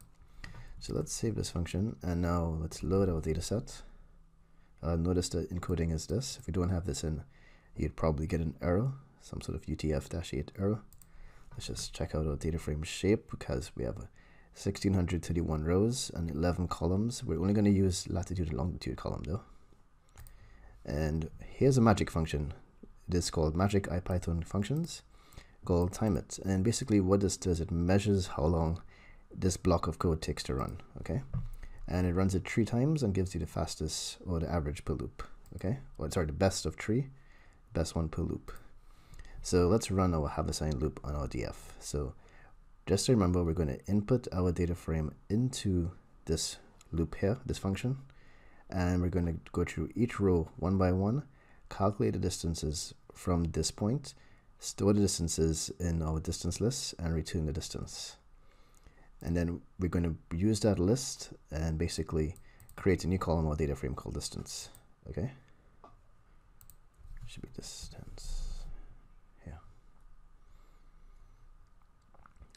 So let's save this function, and now let's load our data set. Notice the encoding is this. If we don't have this in, you'd probably get an error, some sort of UTF-8 error. Let's just check out our data frame shape, because we have 1631 rows and 11 columns. We're only going to use latitude and longitude column though. And here's a magic function. It is called magic IPython functions called timeit. And basically what this does, it measures how long this block of code takes to run. Okay, and it runs it 3 times and gives you the fastest or the average per loop. Okay, or sorry, the best of 3, best one per loop. So let's run our havesign loop on our df. So just to remember, we're going to input our data frame into this loop here, this function, and we're going to go through each row one by one, calculate the distances from this point, store the distances in our distance list, and return the distance. And then we're going to use that list and basically create a new column or data frame called distance. Okay, should be distance.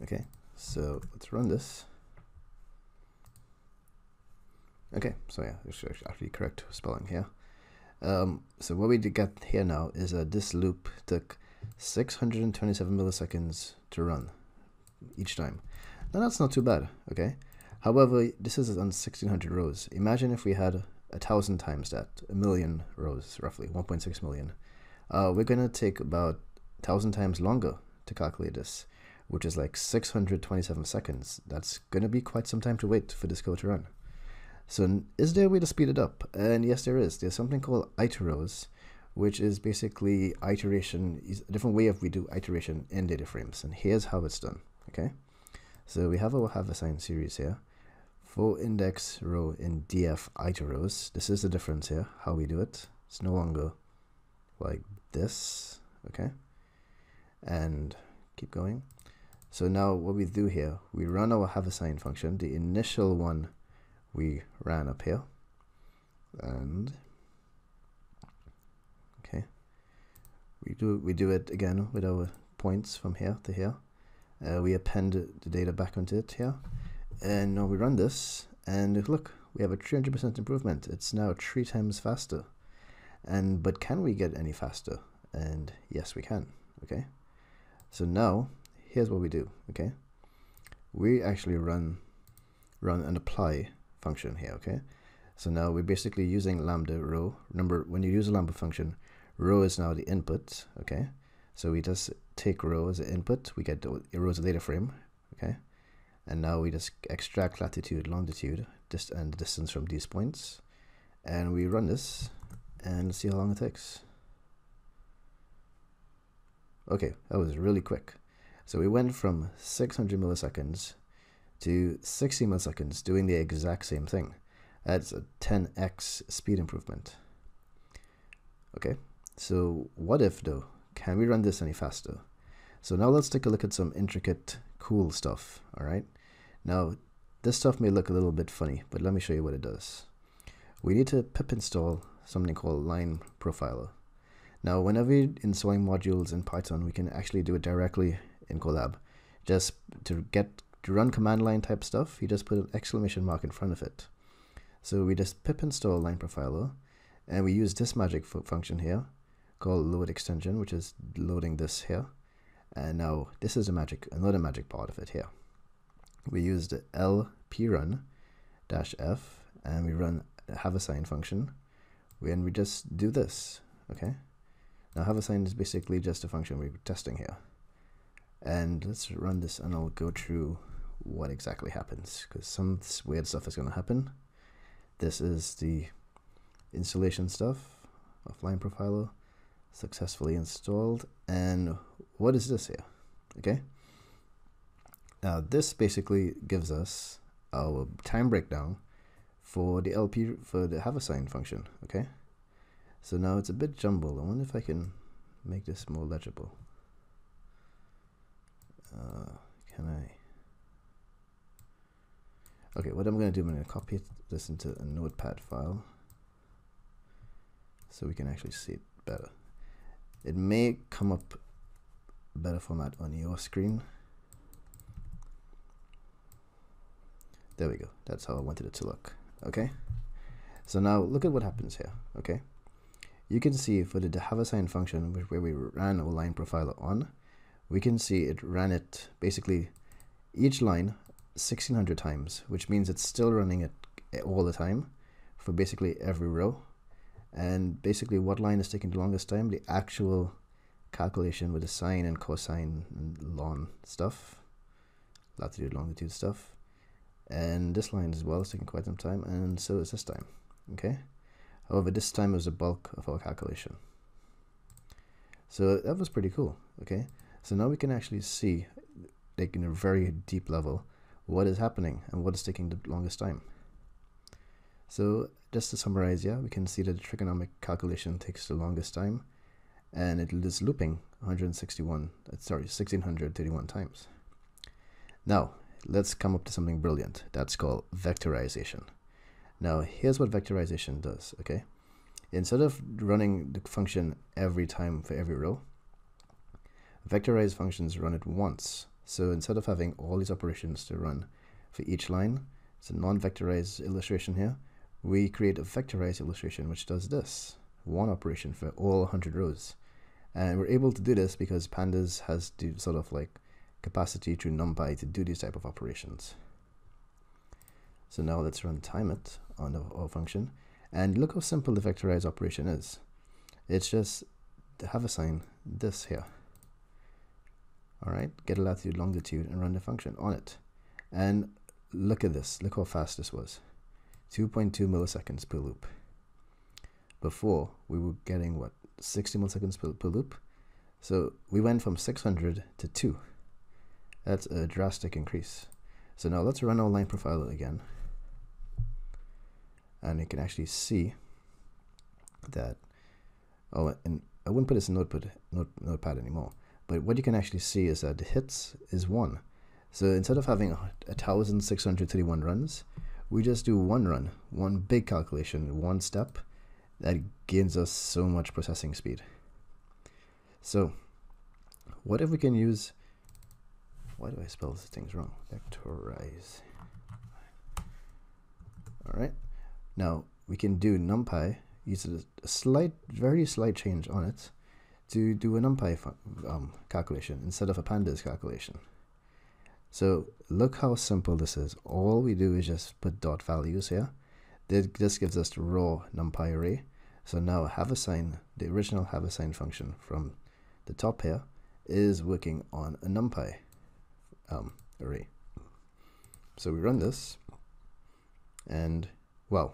Okay, so let's run this. Okay, so yeah, it's actually correct spelling here. So what we get here now is that this loop took 627 milliseconds to run each time. Now that's not too bad, okay? However, this is on 1600 rows. Imagine if we had 1,000 times that, 1 million rows, roughly 1.6 million. We're gonna take about 1,000 times longer to calculate this, which is like 627 seconds. That's going to be quite some time to wait for this code to run. So is there a way to speed it up? And yes, there is. There's something called Iteros, which is basically iteration, is a different way of we do iteration in DataFrames. And here's how it's done, okay? So we have our have-assigned series here. For index row in df Iteros, this is the difference here, how we do it. It's no longer like this, okay? And keep going. So now what we do here, we run our have-assigned function, the initial one we ran up here, and okay, we do it again with our points from here to here. We append the data back onto it here, and now we run this, and look, we have a 300% improvement. It's now 3 times faster. And but can we get any faster? And yes, we can. Okay, so now here's what we do. Okay, we actually run and apply function here. Okay, so now we're basically using lambda row. Remember, when you use a lambda function, row is now the input. Okay, so we just take row as an input, we get the row as a data frame. Okay, and now we just extract latitude, longitude, and the distance from these points, and we run this and see how long it takes. Okay, that was really quick. So we went from 600 milliseconds to 60 milliseconds doing the exact same thing. That's a 10x speed improvement. Okay, so what if though? Can we run this any faster? So now let's take a look at some intricate, cool stuff, all right? Now, this stuff may look a little bit funny, but let me show you what it does. We need to pip install something called line profiler. Now, whenever you're installing modules in Python, we can actually do it directly in Colab. Just to run command line type stuff, you just put an exclamation mark in front of it. So we just pip install line profiler, and we use this magic function here called load extension, which is loading this here. And now this is another magic part of it here. We use the lprun -f, and we run the have-assigned function, and we just do this. Okay, now have-assigned is basically just a function we're testing here. And let's run this, and I'll go through what exactly happens, because some weird stuff is going to happen. This is the installation stuff of line profiler, successfully installed. And what is this here? Okay, now this basically gives us our time breakdown for the have-assigned function. Okay, so now it's a bit jumbled. I wonder if I can make this more legible. Can I? Okay, what I'm going to do, I'm going to copy this into a notepad file so we can actually see it better. It may come up better format on your screen. There we go. That's how I wanted it to look. Okay, so now look at what happens here. Okay, you can see for the have-assigned function where we ran our line profiler on, we can see it ran it basically each line 1600 times, which means it's still running it all the time for basically every row. And basically what line is taking the longest time? The actual calculation with the sine and cosine and ln stuff, latitude, longitude stuff. And this line as well is taking quite some time, and so is this time. Okay, however, this time was the bulk of our calculation. So that was pretty cool. Okay, so now we can actually see, like in a very deep level, what is happening and what is taking the longest time. So just to summarize, yeah, we can see that the trigonometric calculation takes the longest time, and it is looping 1631 times. Now let's come up to something brilliant. That's called vectorization. Now here's what vectorization does. Okay, instead of running the function every time for every row, vectorized functions run it once. So instead of having all these operations to run for each line, it's a non-vectorized illustration here. We create a vectorized illustration which does this, one operation for all 100 rows. And we're able to do this because Pandas has the sort of like capacity through NumPy to do these type of operations. So now let's run time it on our function, and look how simple the vectorized operation is. It's just to have assigned this here. All right, get a latitude, longitude, and run the function on it. And look at this. Look how fast this was. 2.2 milliseconds per loop. Before, we were getting, what, 60 milliseconds per loop? So we went from 600 to 2. That's a drastic increase. So now let's run our line profiler again. And you can actually see that, oh, and I wouldn't put this in notepad anymore. But what you can actually see is that the hits is 1. So instead of having 1,631 runs, we just do one run, one big calculation, one step. That gains us so much processing speed. So what if we can use, why do I spell these things wrong? Vectorize. All right. Now we can do NumPy, use a slight, very slight change on it to do a NumPy calculation instead of a Pandas calculation. So look how simple this is. All we do is just put dot values here. This gives us the raw NumPy array. So now haveAssign, the original haveAssign function from the top here, is working on a NumPy array. So we run this, and wow,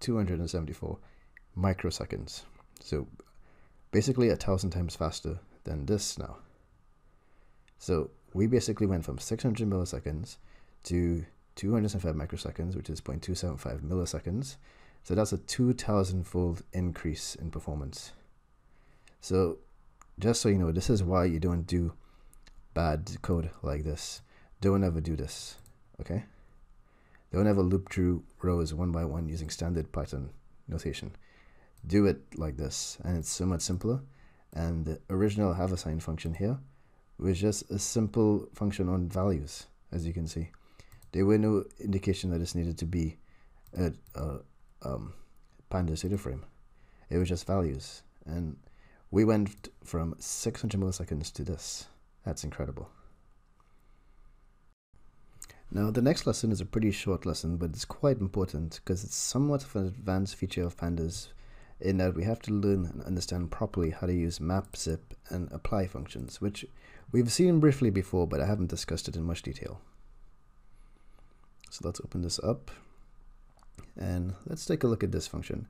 274 microseconds. So basically 1,000 times faster than this now. So we basically went from 600 milliseconds to 275 microseconds, which is 0.275 milliseconds. So that's a 2,000-fold increase in performance. So just so you know, this is why you don't do bad code like this. Don't ever do this, okay? Don't ever loop through rows one by one using standard Python notation. Do it like this, and it's so much simpler. And the original haveAssign function here was just a simple function on values, as you can see. There were no indication that this needed to be a Pandas DataFrame. It was just values, and we went from 600 milliseconds to this. That's incredible. Now the next lesson is a pretty short lesson, but it's quite important because it's somewhat of an advanced feature of Pandas in that we have to learn and understand properly how to use map, zip, and apply functions, which we've seen briefly before, but I haven't discussed it in much detail. So let's open this up. And let's take a look at this function.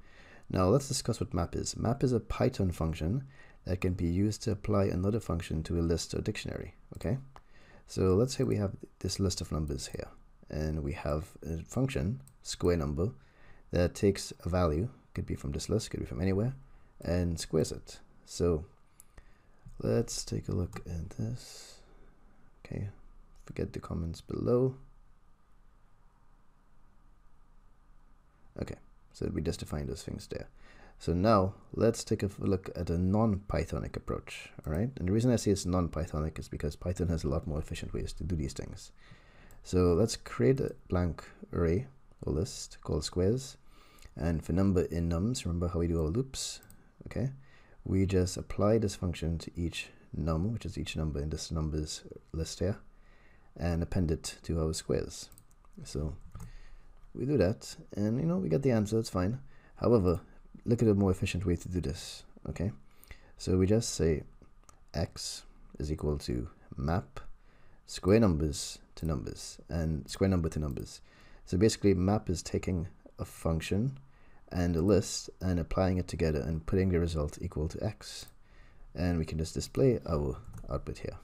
Now let's discuss what map is. Map is a Python function that can be used to apply another function to a list or dictionary, okay? So let's say we have this list of numbers here, and we have a function, square number, that takes a value, could be from this list, could be from anywhere, and squares it. So let's take a look at this. Okay, forget the comments below. Okay, so we just defined those things there. So now let's take a look at a non-Pythonic approach, all right? And the reason I say it's non-Pythonic is because Python has a lot more efficient ways to do these things. So let's create a blank array or list called squares. And for number in nums, remember how we do our loops, okay? We just apply this function to each num, which is each number in this numbers list here, and append it to our squares. So we do that, and you know, we get the answer, it's fine. However, look at a more efficient way to do this, okay? So we just say x is equal to map square numbers to numbers and square number to numbers. So basically map is taking a function and a list and applying it together and putting the result equal to x. And we can just display our output here.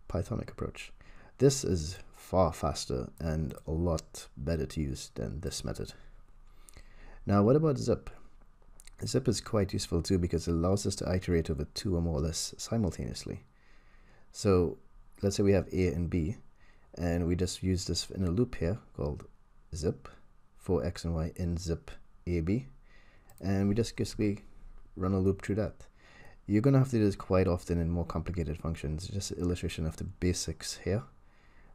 Pythonic approach. This is far faster and a lot better to use than this method. Now, what about zip? Zip is quite useful too because it allows us to iterate over two or more lists simultaneously. So let's say we have A and B, and we just use this in a loop here called zip for x and y in zip AB, and we just basically run a loop through that. You're going to have to do this quite often in more complicated functions, just an illustration of the basics here.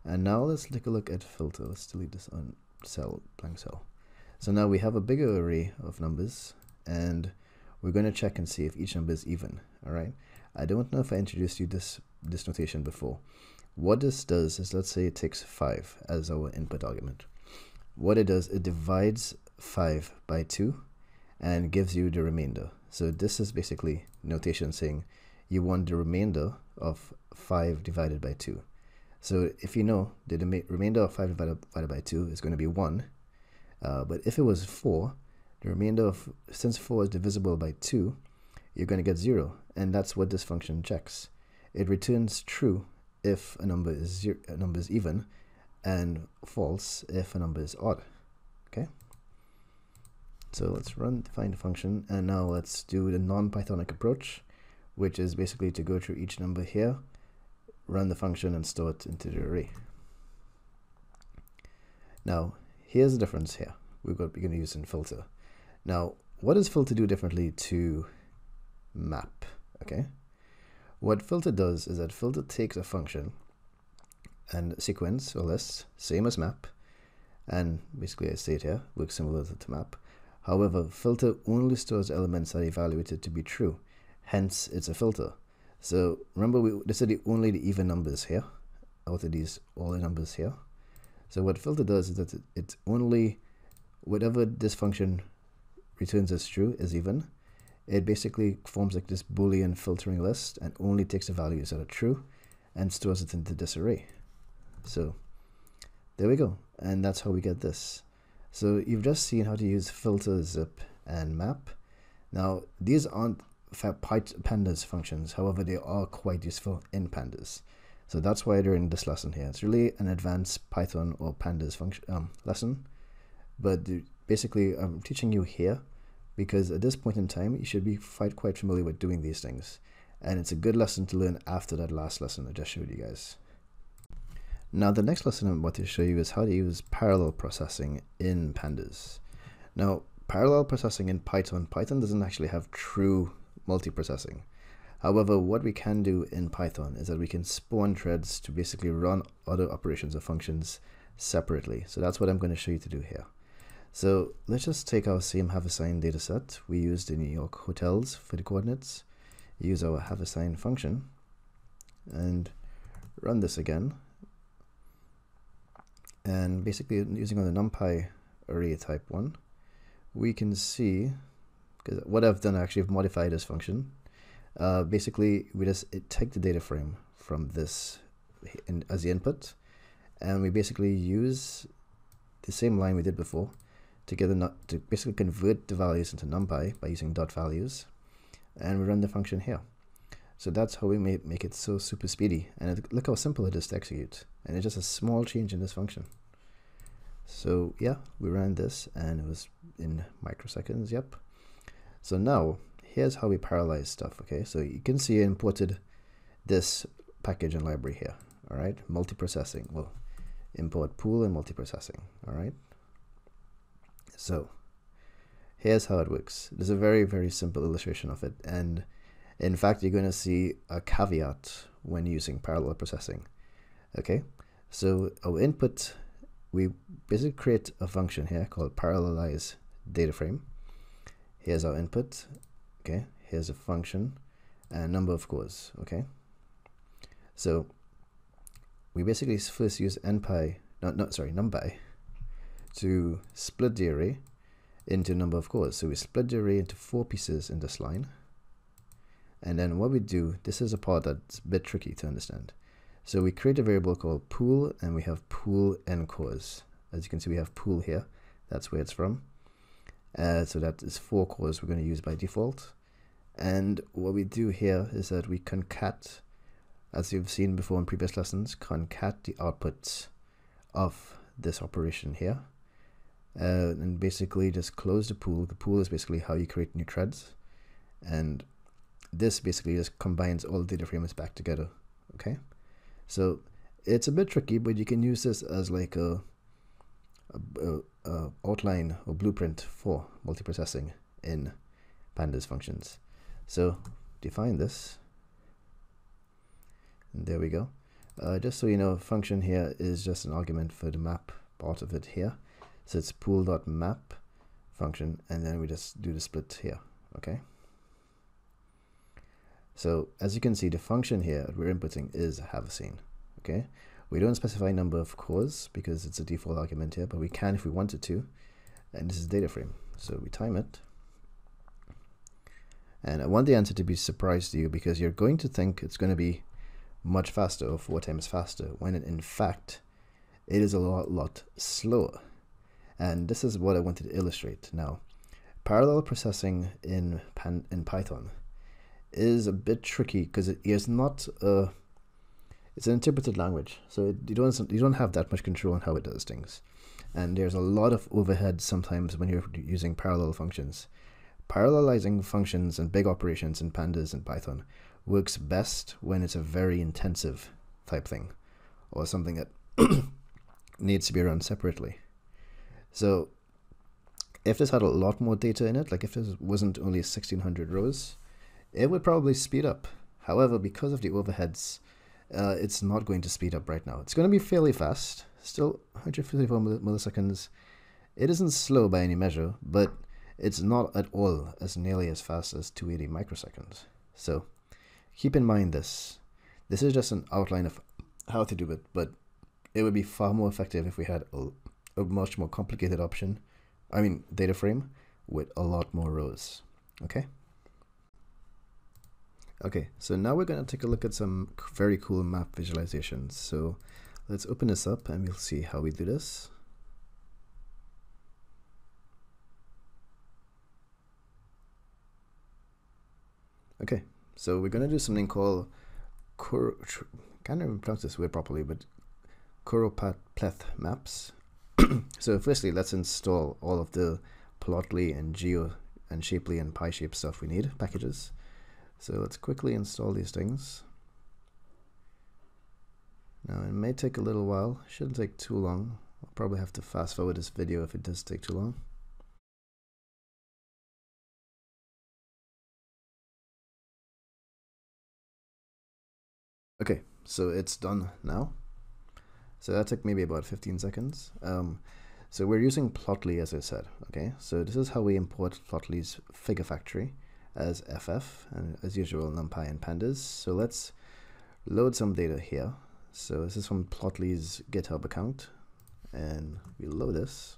And now let's take a look at filter. Let's delete this on cell, blank cell. So now we have a bigger array of numbers, and we're going to check and see if each number is even. All right. I don't know if I introduced you this notation before. What this does is, let's say it takes 5 as our input argument. What it does, it divides 5 by 2 and gives you the remainder. So this is basically notation saying you want the remainder of 5 divided by 2. So if you know the remainder of 5 divided by 2 is going to be 1, but if it was 4, the remainder of, since 4 is divisible by 2, you're going to get 0, and that's what this function checks. It returns true if a number is even, and false if a number is odd. Okay. So let's define the function, and now let's do the non-Pythonic approach, which is basically to go through each number here, run the function, and store it into the array. Now, here's the difference here. We're going to use in filter. Now, what does filter do differently to map? Okay. What filter does is that filter takes a function and sequence or list, same as map, and basically I say it here, works similar to map. However, filter only stores elements that are evaluated to be true, hence it's a filter. So remember, this is only the even numbers here, out of these all the numbers here. So what filter does is that it only, whatever this function returns as true is even. It basically forms like this Boolean filtering list and only takes the values that are true and stores it into this array. So there we go, and that's how we get this. So you've just seen how to use filter, zip, and map. Now these aren't pandas functions, however they are quite useful in pandas. So that's why they're in this lesson here. It's really an advanced Python or pandas function lesson, but basically I'm teaching you here because at this point in time you should be quite familiar with doing these things, and it's a good lesson to learn after that last lesson I just showed you guys. Now the next lesson I'm about to show you is how to use parallel processing in pandas. Now parallel processing in Python doesn't actually have true multiprocessing. However, what we can do in Python is that we can spawn threads to basically run other operations or functions separately. So that's what I'm going to show you to do here. So let's just take our same have-assigned data set we used in New York hotels for the coordinates, use our have-assigned function, and run this again. And basically using on the NumPy array type 1, we can see, because what I've done, actually I've modified this function. Basically we just take the data frame from this as the input, and we basically use the same line we did before to basically convert the values into NumPy by using dot values, and we run the function here. So that's how we make it so super speedy, and look how simple it is to execute, and it's just a small change in this function. So yeah, we ran this and it was in microseconds. Yep. So now here's how we parallelize stuff. Okay, so you can see I imported this package and library here. All right, multiprocessing. Well, import pool and multiprocessing. All right. So here's how it works. There's a very, very simple illustration of it, and in fact you're going to see a caveat when using parallel processing. Okay, so our input, we basically create a function here called parallelize data frame. Here's our input. Okay, here's a function and number of cores. Okay, so we basically first use NumPy to split the array into number of cores. So we split the array into 4 pieces in this line, and then what we do, this is a part that's a bit tricky to understand. So we create a variable called pool, and we have pool n cores. As you can see, we have pool here. That's where it's from. So that is 4 cores we're going to use by default. And what we do here is that we concat, as you've seen before in previous lessons, concat the outputs of this operation here. And basically just close the pool. The pool is basically how you create new threads. And this basically just combines all the data frames back together. Okay. So it's a bit tricky, but you can use this as like a outline or blueprint for multiprocessing in pandas functions. So define this, and there we go. Just so you know, function here is just an argument for the map part of it here. So it's pool.map function, and then we just do the split here. Okay. So as you can see, the function here that we're inputting is have-assigned. Okay, we don't specify number of cores because it's a default argument here, but we can if we wanted to. And this is data frame, so we time it. And I want the answer to be surprise to you, because you're going to think it's going to be much faster, or 4 times faster, when in fact it is a lot slower. And this is what I wanted to illustrate. Now, parallel processing in Python is a bit tricky because it is not it's an interpreted language, so you don't have that much control on how it does things, and there's a lot of overhead sometimes when you're using parallel functions. Parallelizing functions and big operations in Pandas and Python works best when it's a very intensive type thing, or something that needs to be run separately. So if this had a lot more data in it, like if this wasn't only 1600 rows, it would probably speed up. However, because of the overheads, it's not going to speed up right now. It's going to be fairly fast, still 154 milliseconds. It isn't slow by any measure, but it's not at all as nearly as fast as 280 microseconds. So keep in mind this. This is just an outline of how to do it, but it would be far more effective if we had a much more complicated data frame with a lot more rows. Okay, so now we're going to take a look at some very cool map visualizations. So let's open this up and we'll see how we do this. Okay, so we're going to do something called can't even pronounce this word properly, but Choropleth maps. So firstly, let's install all of the Plotly and Geo and Shapely and PyShape stuff we need, packages. So let's quickly install these things. Now it may take a little while, shouldn't take too long. I'll probably have to fast forward this video if it does take too long. Okay, so it's done now. So that took maybe about 15 seconds. So we're using Plotly, as I said. Okay, so this is how we import Plotly's figure factory as FF, and as usual NumPy and Pandas. So let's load some data here. So this is from Plotly's GitHub account, and we load this.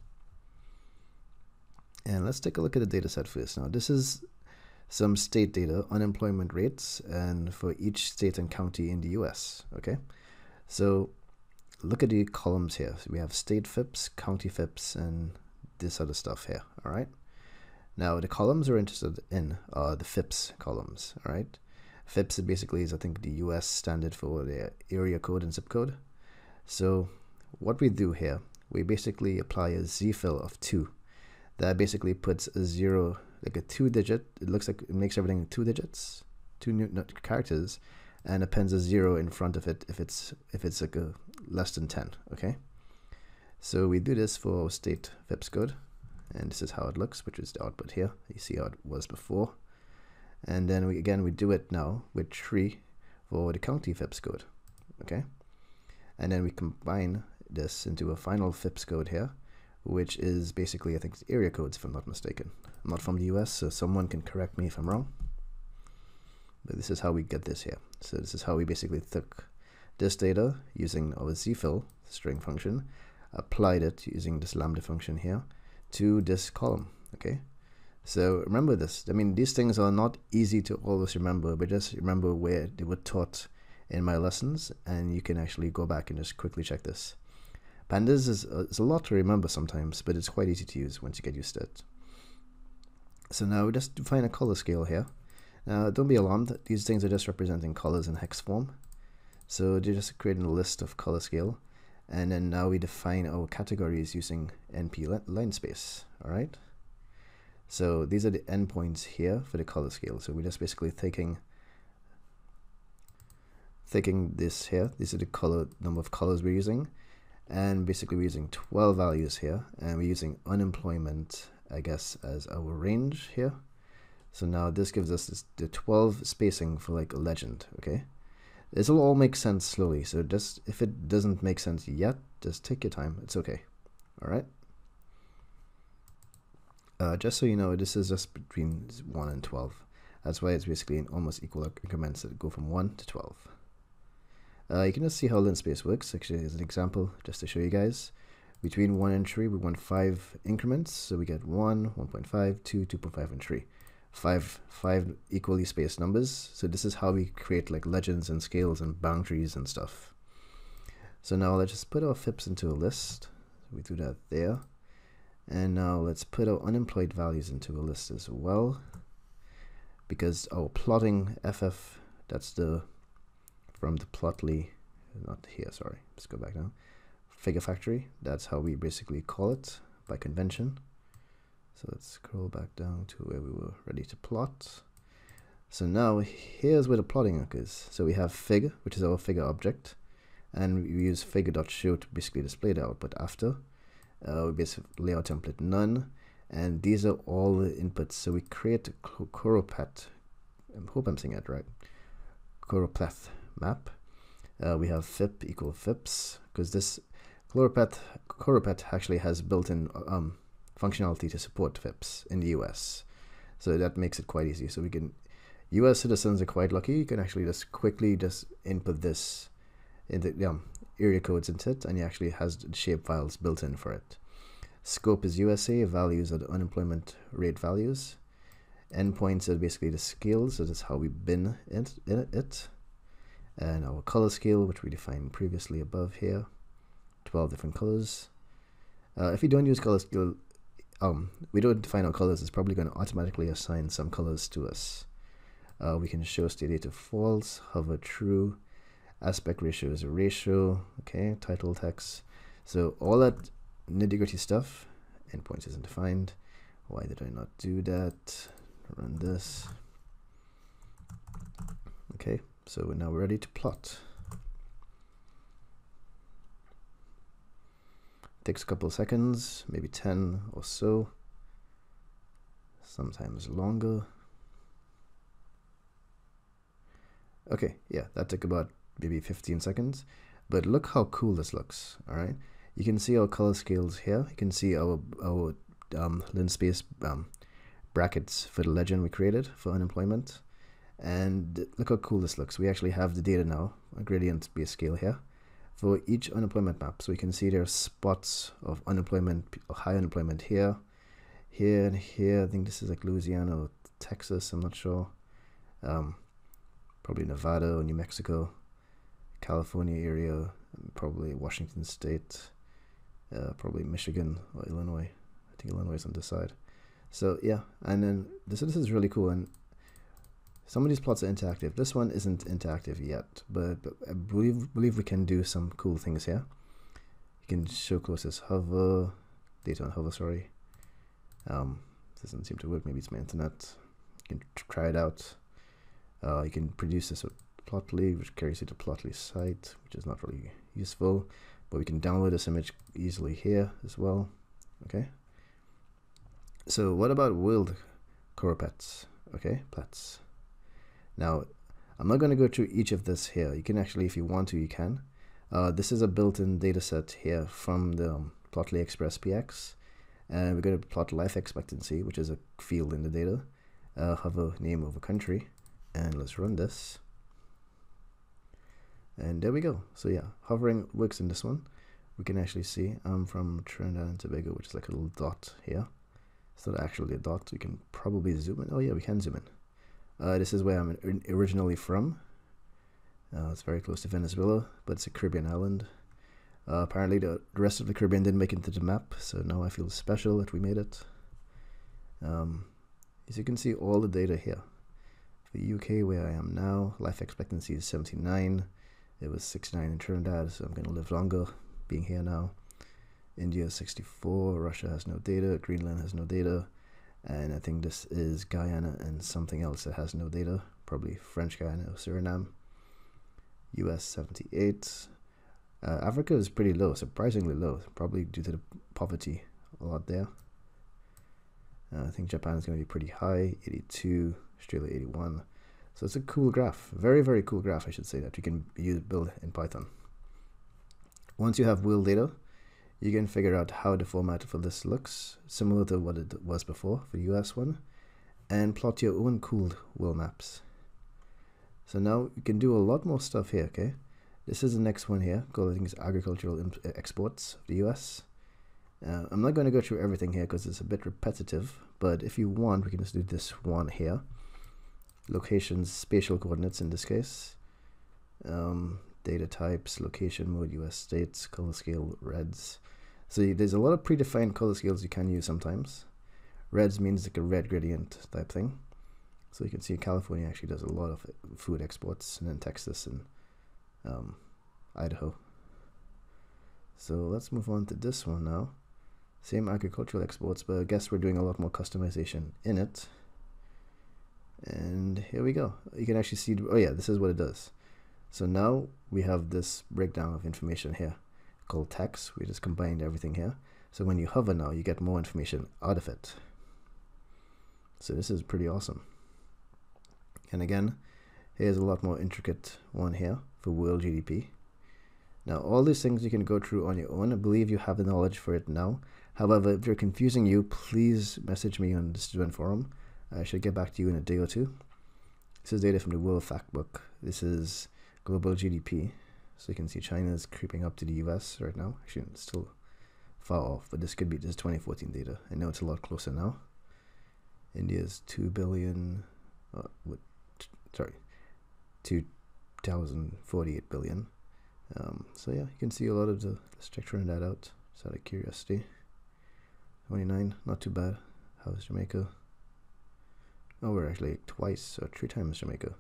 And let's take a look at the data set first. Now this is some state data, unemployment rates, and for each state and county in the US. Okay, so look at the columns here. So we have state FIPS, county FIPS, and this other stuff here. All right. Now the columns we're interested in are the FIPS columns. All right. FIPS basically is, I think, the US standard for the area code and zip code. So what we do here, we basically apply a zfill of 2. That basically puts a 0, like a 2-digit. It looks like it makes everything 2 digits, 2 new characters, and appends a 0 in front of it if it's like a less than 10. Okay, so we do this for our state FIPS code, and this is how it looks, which is the output here. You see how it was before, and then we do it now with 3 for the county FIPS code. Okay, and then we combine this into a final FIPS code here, which is basically, I think, it's area codes, if I'm not mistaken. I'm not from the US, so someone can correct me if I'm wrong. But this is how we get this here. So this is how we basically took this data using our zfill string function, applied it using this lambda function here to this column. Okay, so remember this. I mean, these things are not easy to always remember, but just remember where they were taught in my lessons, and you can actually go back and just quickly check this. Pandas is a lot to remember sometimes, but it's quite easy to use once you get used to it. So now we just define a color scale here. Now don't be alarmed, these things are just representing colors in hex form. So they're just creating a list of color scale, and then now we define our categories using NP line space. All right. So these are the endpoints here for the color scale. So we're just basically taking this here. These are the number of colors we're using. And basically we're using 12 values here, and we're using unemployment, I guess, as our range here. So now this gives us the 12 spacing for like a legend. Okay, this will all make sense slowly, so just if it doesn't make sense yet, just take your time, it's okay. All right, just so you know, this is just between 1 and 12. That's why it's basically in almost equal increments that go from 1 to 12. You can just see how linspace works. Actually, as an example, just to show you guys, between 1 and 3, we want 5 increments. So we get 1, 1.5, 2, 2.5, and 3. five equally spaced numbers. So this is how we create like legends and scales and boundaries and stuff. So now let's just put our fips into a list. We do that there. And now let's put our unemployed values into a list as well, because our plotting ff, that's the from the plotly, not here, sorry, let's go back now, figure factory, that's how we basically call it by convention. So let's scroll back down to where we were ready to plot. So now here's where the plotting occurs. So we have fig, which is our figure object, and we use figure.show to basically display the output after. We basically lay our template none, and these are all the inputs. So we create a choropath, I hope I'm saying it right, choropath map. We have fip equal fips, because this choropath actually has built-in functionality to support fips in the US, so that makes it quite easy. So we can, US citizens are quite lucky, you can actually just quickly just input this in the area codes into it, and it actually has the shape files built in for it. Scope is USA, values are the unemployment rate values. Endpoints are basically the scales, so that's how we bin it. And our color scale, which we defined previously above here, 12 different colors. If we don't use color scale, we don't define our colors, it's probably going to automatically assign some colors to us. We can show state data false, hover true. Aspect ratio is a ratio, okay, title text. So all that nitty-gritty stuff, endpoints isn't defined. Why did I not do that? Run this. Okay, so now we're ready to plot. Takes a couple of seconds, maybe 10 or so, sometimes longer. Okay, yeah, that took about maybe 15 seconds, but look how cool this looks. All right, you can see our color scales here. You can see our linspace brackets for the legend we created for unemployment, and look how cool this looks. We actually have the data now, a gradient based scale here for each unemployment map. So we can see there are spots of unemployment, high unemployment here, here, and here. I think this is like Louisiana or Texas, I'm not sure. Probably Nevada or New Mexico, California area, probably Washington State, probably Michigan or Illinois. I think Illinois is on this side. So yeah, and then this is really cool, and some of these plots are interactive. This one isn't interactive yet, but I believe we can do some cool things here. You can show closest hover, data on hover, sorry. Doesn't seem to work, maybe it's my internet. You can try it out. You can produce this with Plotly, which carries you to Plotly site, which is not really useful, but we can download this image easily here as well. Okay. So what about world choropaths? Okay, plats. Now, I'm not going to go through each of this here. You can actually, if you want to, you can. This is a built-in data set here from the Plotly Express PX, and we're going to plot life expectancy, which is a field in the data. Hover name of a country, and let's run this. And there we go. So yeah, hovering works in this one. We can actually see I'm from Trinidad and Tobago, which is like a little dot here. It's not actually a dot. We can probably zoom in. Oh yeah, we can zoom in. This is where I'm originally from. It's very close to Venezuela, but it's a Caribbean island. Apparently the rest of the Caribbean didn't make it into the map, so now I feel special that we made it. As you can see, all the data here. For the UK, where I am now, life expectancy is 79. It was 69 in Trinidad, so I'm going to live longer being here now. India is 64. Russia has no data. Greenland has no data. And I think this is Guyana and something else that has no data. Probably French Guyana or Suriname. US 78. Africa is pretty low, surprisingly low. Probably due to the poverty a lot there. I think Japan is going to be pretty high. 82. Australia 81. So it's a cool graph, very, very cool graph, I should say, that you can build in Python. Once you have world data, you can figure out how the format for this looks, similar to what it was before for the US one, and plot your own cool world maps. So now you can do a lot more stuff here, okay? This is the next one here, called I think it's agricultural exports of the US. I'm not going to go through everything here because it's a bit repetitive, but if you want, we can just do this one here. Locations, spatial coordinates in this case. Data types, location mode, US states, color scale, reds. So there's a lot of predefined color scales you can use sometimes. Reds means like a red gradient type thing. So you can see California actually does a lot of food exports, and then Texas and Idaho. So let's move on to this one now. Same agricultural exports, but I guess we're doing a lot more customization in it. And here we go. You can actually see, oh yeah, this is what it does. So now we have this breakdown of information here called text. We just combined everything here. So when you hover now, you get more information out of it. So this is pretty awesome. And again, here's a lot more intricate one here for world GDP. Now, all these things you can go through on your own. I believe you have the knowledge for it now. However, if they're confusing you, please message me on the student forum. I should get back to you in a day or two. This is data from the World Factbook. This is global GDP. So you can see China is creeping up to the US right now. Actually, it's still far off, but this could be just 2014 data. I know it's a lot closer now. India's 2 billion, 2048 billion. So yeah, you can see a lot of the structuring that out, just out of curiosity. 29, not too bad. How's Jamaica? Oh, we're actually twice or 3 times Jamaica,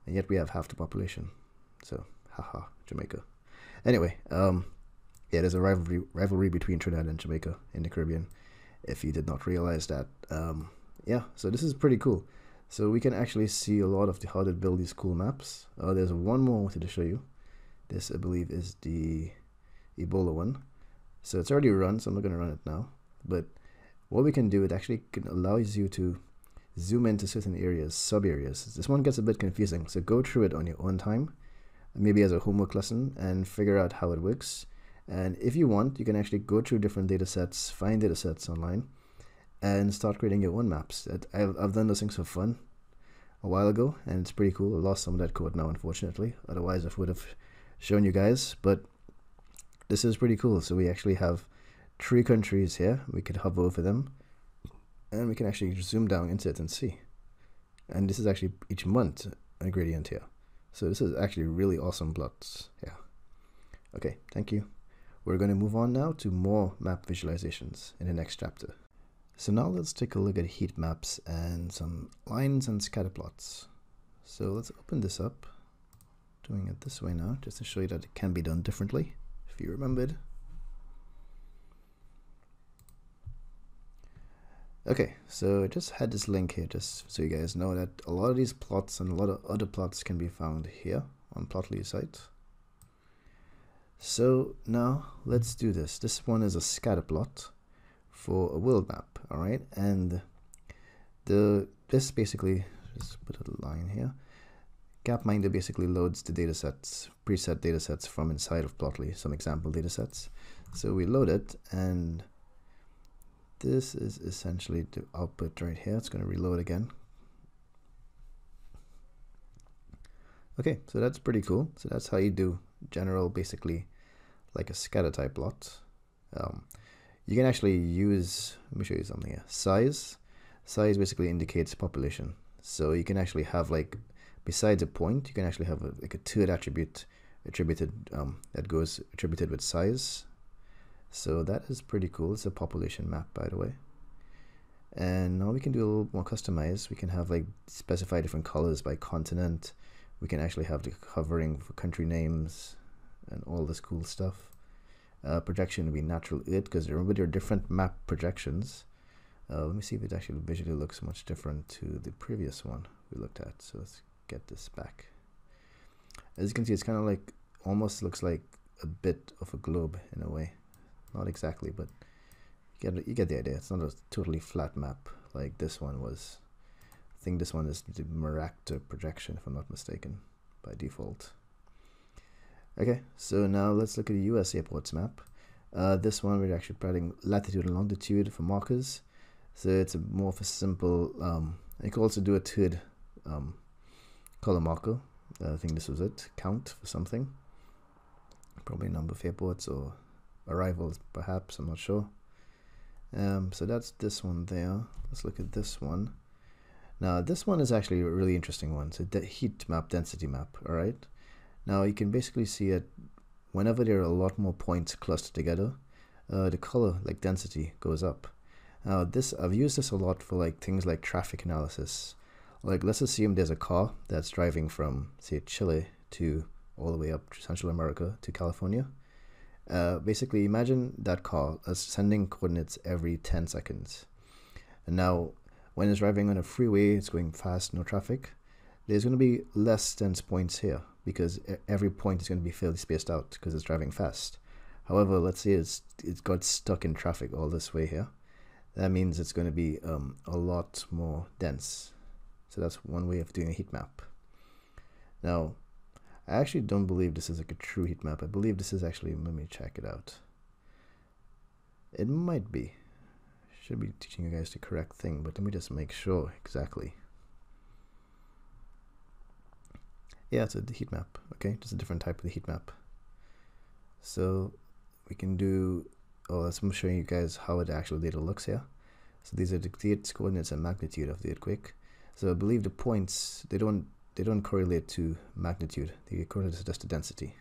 and yet we have half the population. So, haha, Jamaica. Anyway, yeah, there's a rivalry between Trinidad and Jamaica in the Caribbean, if you did not realize that. Yeah, so this is pretty cool. So we can actually see a lot of how to build these cool maps. There's one more I wanted to show you. This, I believe, is the Ebola one. So it's already run, so I'm not going to run it now. But what we can do, it actually allows you to zoom into certain areas, sub-areas. This one gets a bit confusing, so go through it on your own time, maybe as a homework lesson, and figure out how it works. And if you want, you can actually go through different data sets, find data sets online, and start creating your own maps. I've done those things for fun a while ago, and it's pretty cool. I lost some of that code now, unfortunately. Otherwise, I would have shown you guys, but this is pretty cool. So we actually have 3 countries here. We could hover over them, and we can actually zoom down into it and see. And this is actually each month a gradient here. So this is actually really awesome plots. Yeah. Okay, thank you. We're going to move on now to more map visualizations in the next chapter. So now let's take a look at heat maps and some lines and scatter plots. So let's open this up, doing it this way now, just to show you that it can be done differently, if you remembered. Okay, so I just had this link here just so you guys know that a lot of these plots and a lot of other plots can be found here on Plotly's site. So now let's do this. This one is a scatter plot for a world map, all right? And this basically, just put a line here. Gapminder basically loads the datasets, preset datasets from inside of Plotly, some example datasets. So we load it, and this is essentially the output right here. It's going to reload again. Okay, so that's pretty cool. So that's how you do general, basically like a scatter type plot. You can actually use, let me show you something here. Size basically indicates population. So you can actually have, like, besides a point, you can actually have like a third attribute attributed that goes attributed with size. So that is pretty cool. It's a population map, by the way. And now we can do a little more customized. We can have, like, specify different colors by continent. We can actually have the hovering for country names and all this cool stuff. Projection would be natural Earth, because remember there are different map projections. Let me see if it actually visually looks much different to the previous one we looked at. So let's get this back. As you can see, it's kind of like, almost looks like a bit of a globe in a way. Not exactly, but you get the idea. It's not a totally flat map like this one was. I think this one is the Numerictor projection, if I'm not mistaken, by default. Okay, so now let's look at the US airports map. This one we're actually plotting latitude and longitude for markers. So it's more of a simple, you can also do a third color marker. I think this was it, count for something. Probably number of airports or arrivals, perhaps, I'm not sure. So that's this one there. Let's look at this one. Now this one is actually a really interesting one. So the heat map, density map. All right. Now you can basically see that whenever there are a lot more points clustered together, the color, like density, goes up. Now this, I've used this a lot for like things like traffic analysis. Like let's assume there's a car that's driving from, say, Chile to all the way up to Central America to California. Basically imagine that car as sending coordinates every 10 seconds. And now when it's driving on a freeway, it's going fast, no traffic, there's going to be less dense points here because every point is going to be fairly spaced out because it's driving fast. However, let's say it's got stuck in traffic all this way here. That means it's going to be a lot more dense. So that's one way of doing a heat map. Now, I actually don't believe this is like a true heat map. I believe this is actually, let me check it out. It might be. Should be teaching you guys the correct thing, but let me just make sure exactly. Yeah, it's a heat map. Okay, just a different type of the heat map. So we can do, let's show you guys how the actual data looks here. So these are the date coordinates and magnitude of the earthquake. So I believe the points, they don't correlate to magnitude. They correlate to just the density.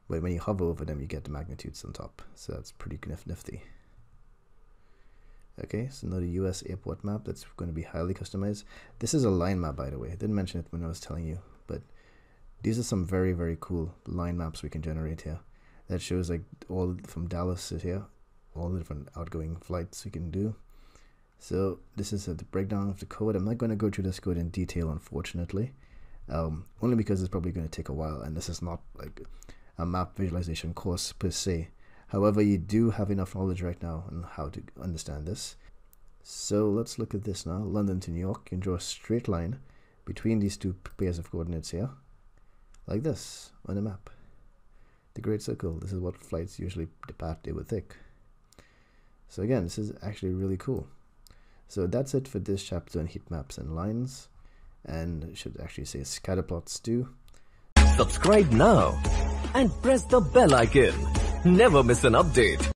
But when you hover over them, you get the magnitudes on top. So that's pretty nifty. Okay, so now the US airport map that's going to be highly customized. This is a line map, by the way. I didn't mention it when I was telling you, but these are some very, very cool line maps we can generate here. That shows like all from Dallas to here, all the different outgoing flights we can do. So this is the breakdown of the code. I'm not going to go through this code in detail, unfortunately, only because it's probably going to take a while, and this is not like a map visualization course per se. However, you do have enough knowledge right now on how to understand this. So let's look at this now. London to New York, you can draw a straight line between these two pairs of coordinates here, like this on the map. The Great Circle, this is what flights usually depart, they would take. So again, this is actually really cool. So that's it for this chapter on heat maps and lines. And it should actually say scatter plots too. Subscribe now and press the bell icon. Never miss an update.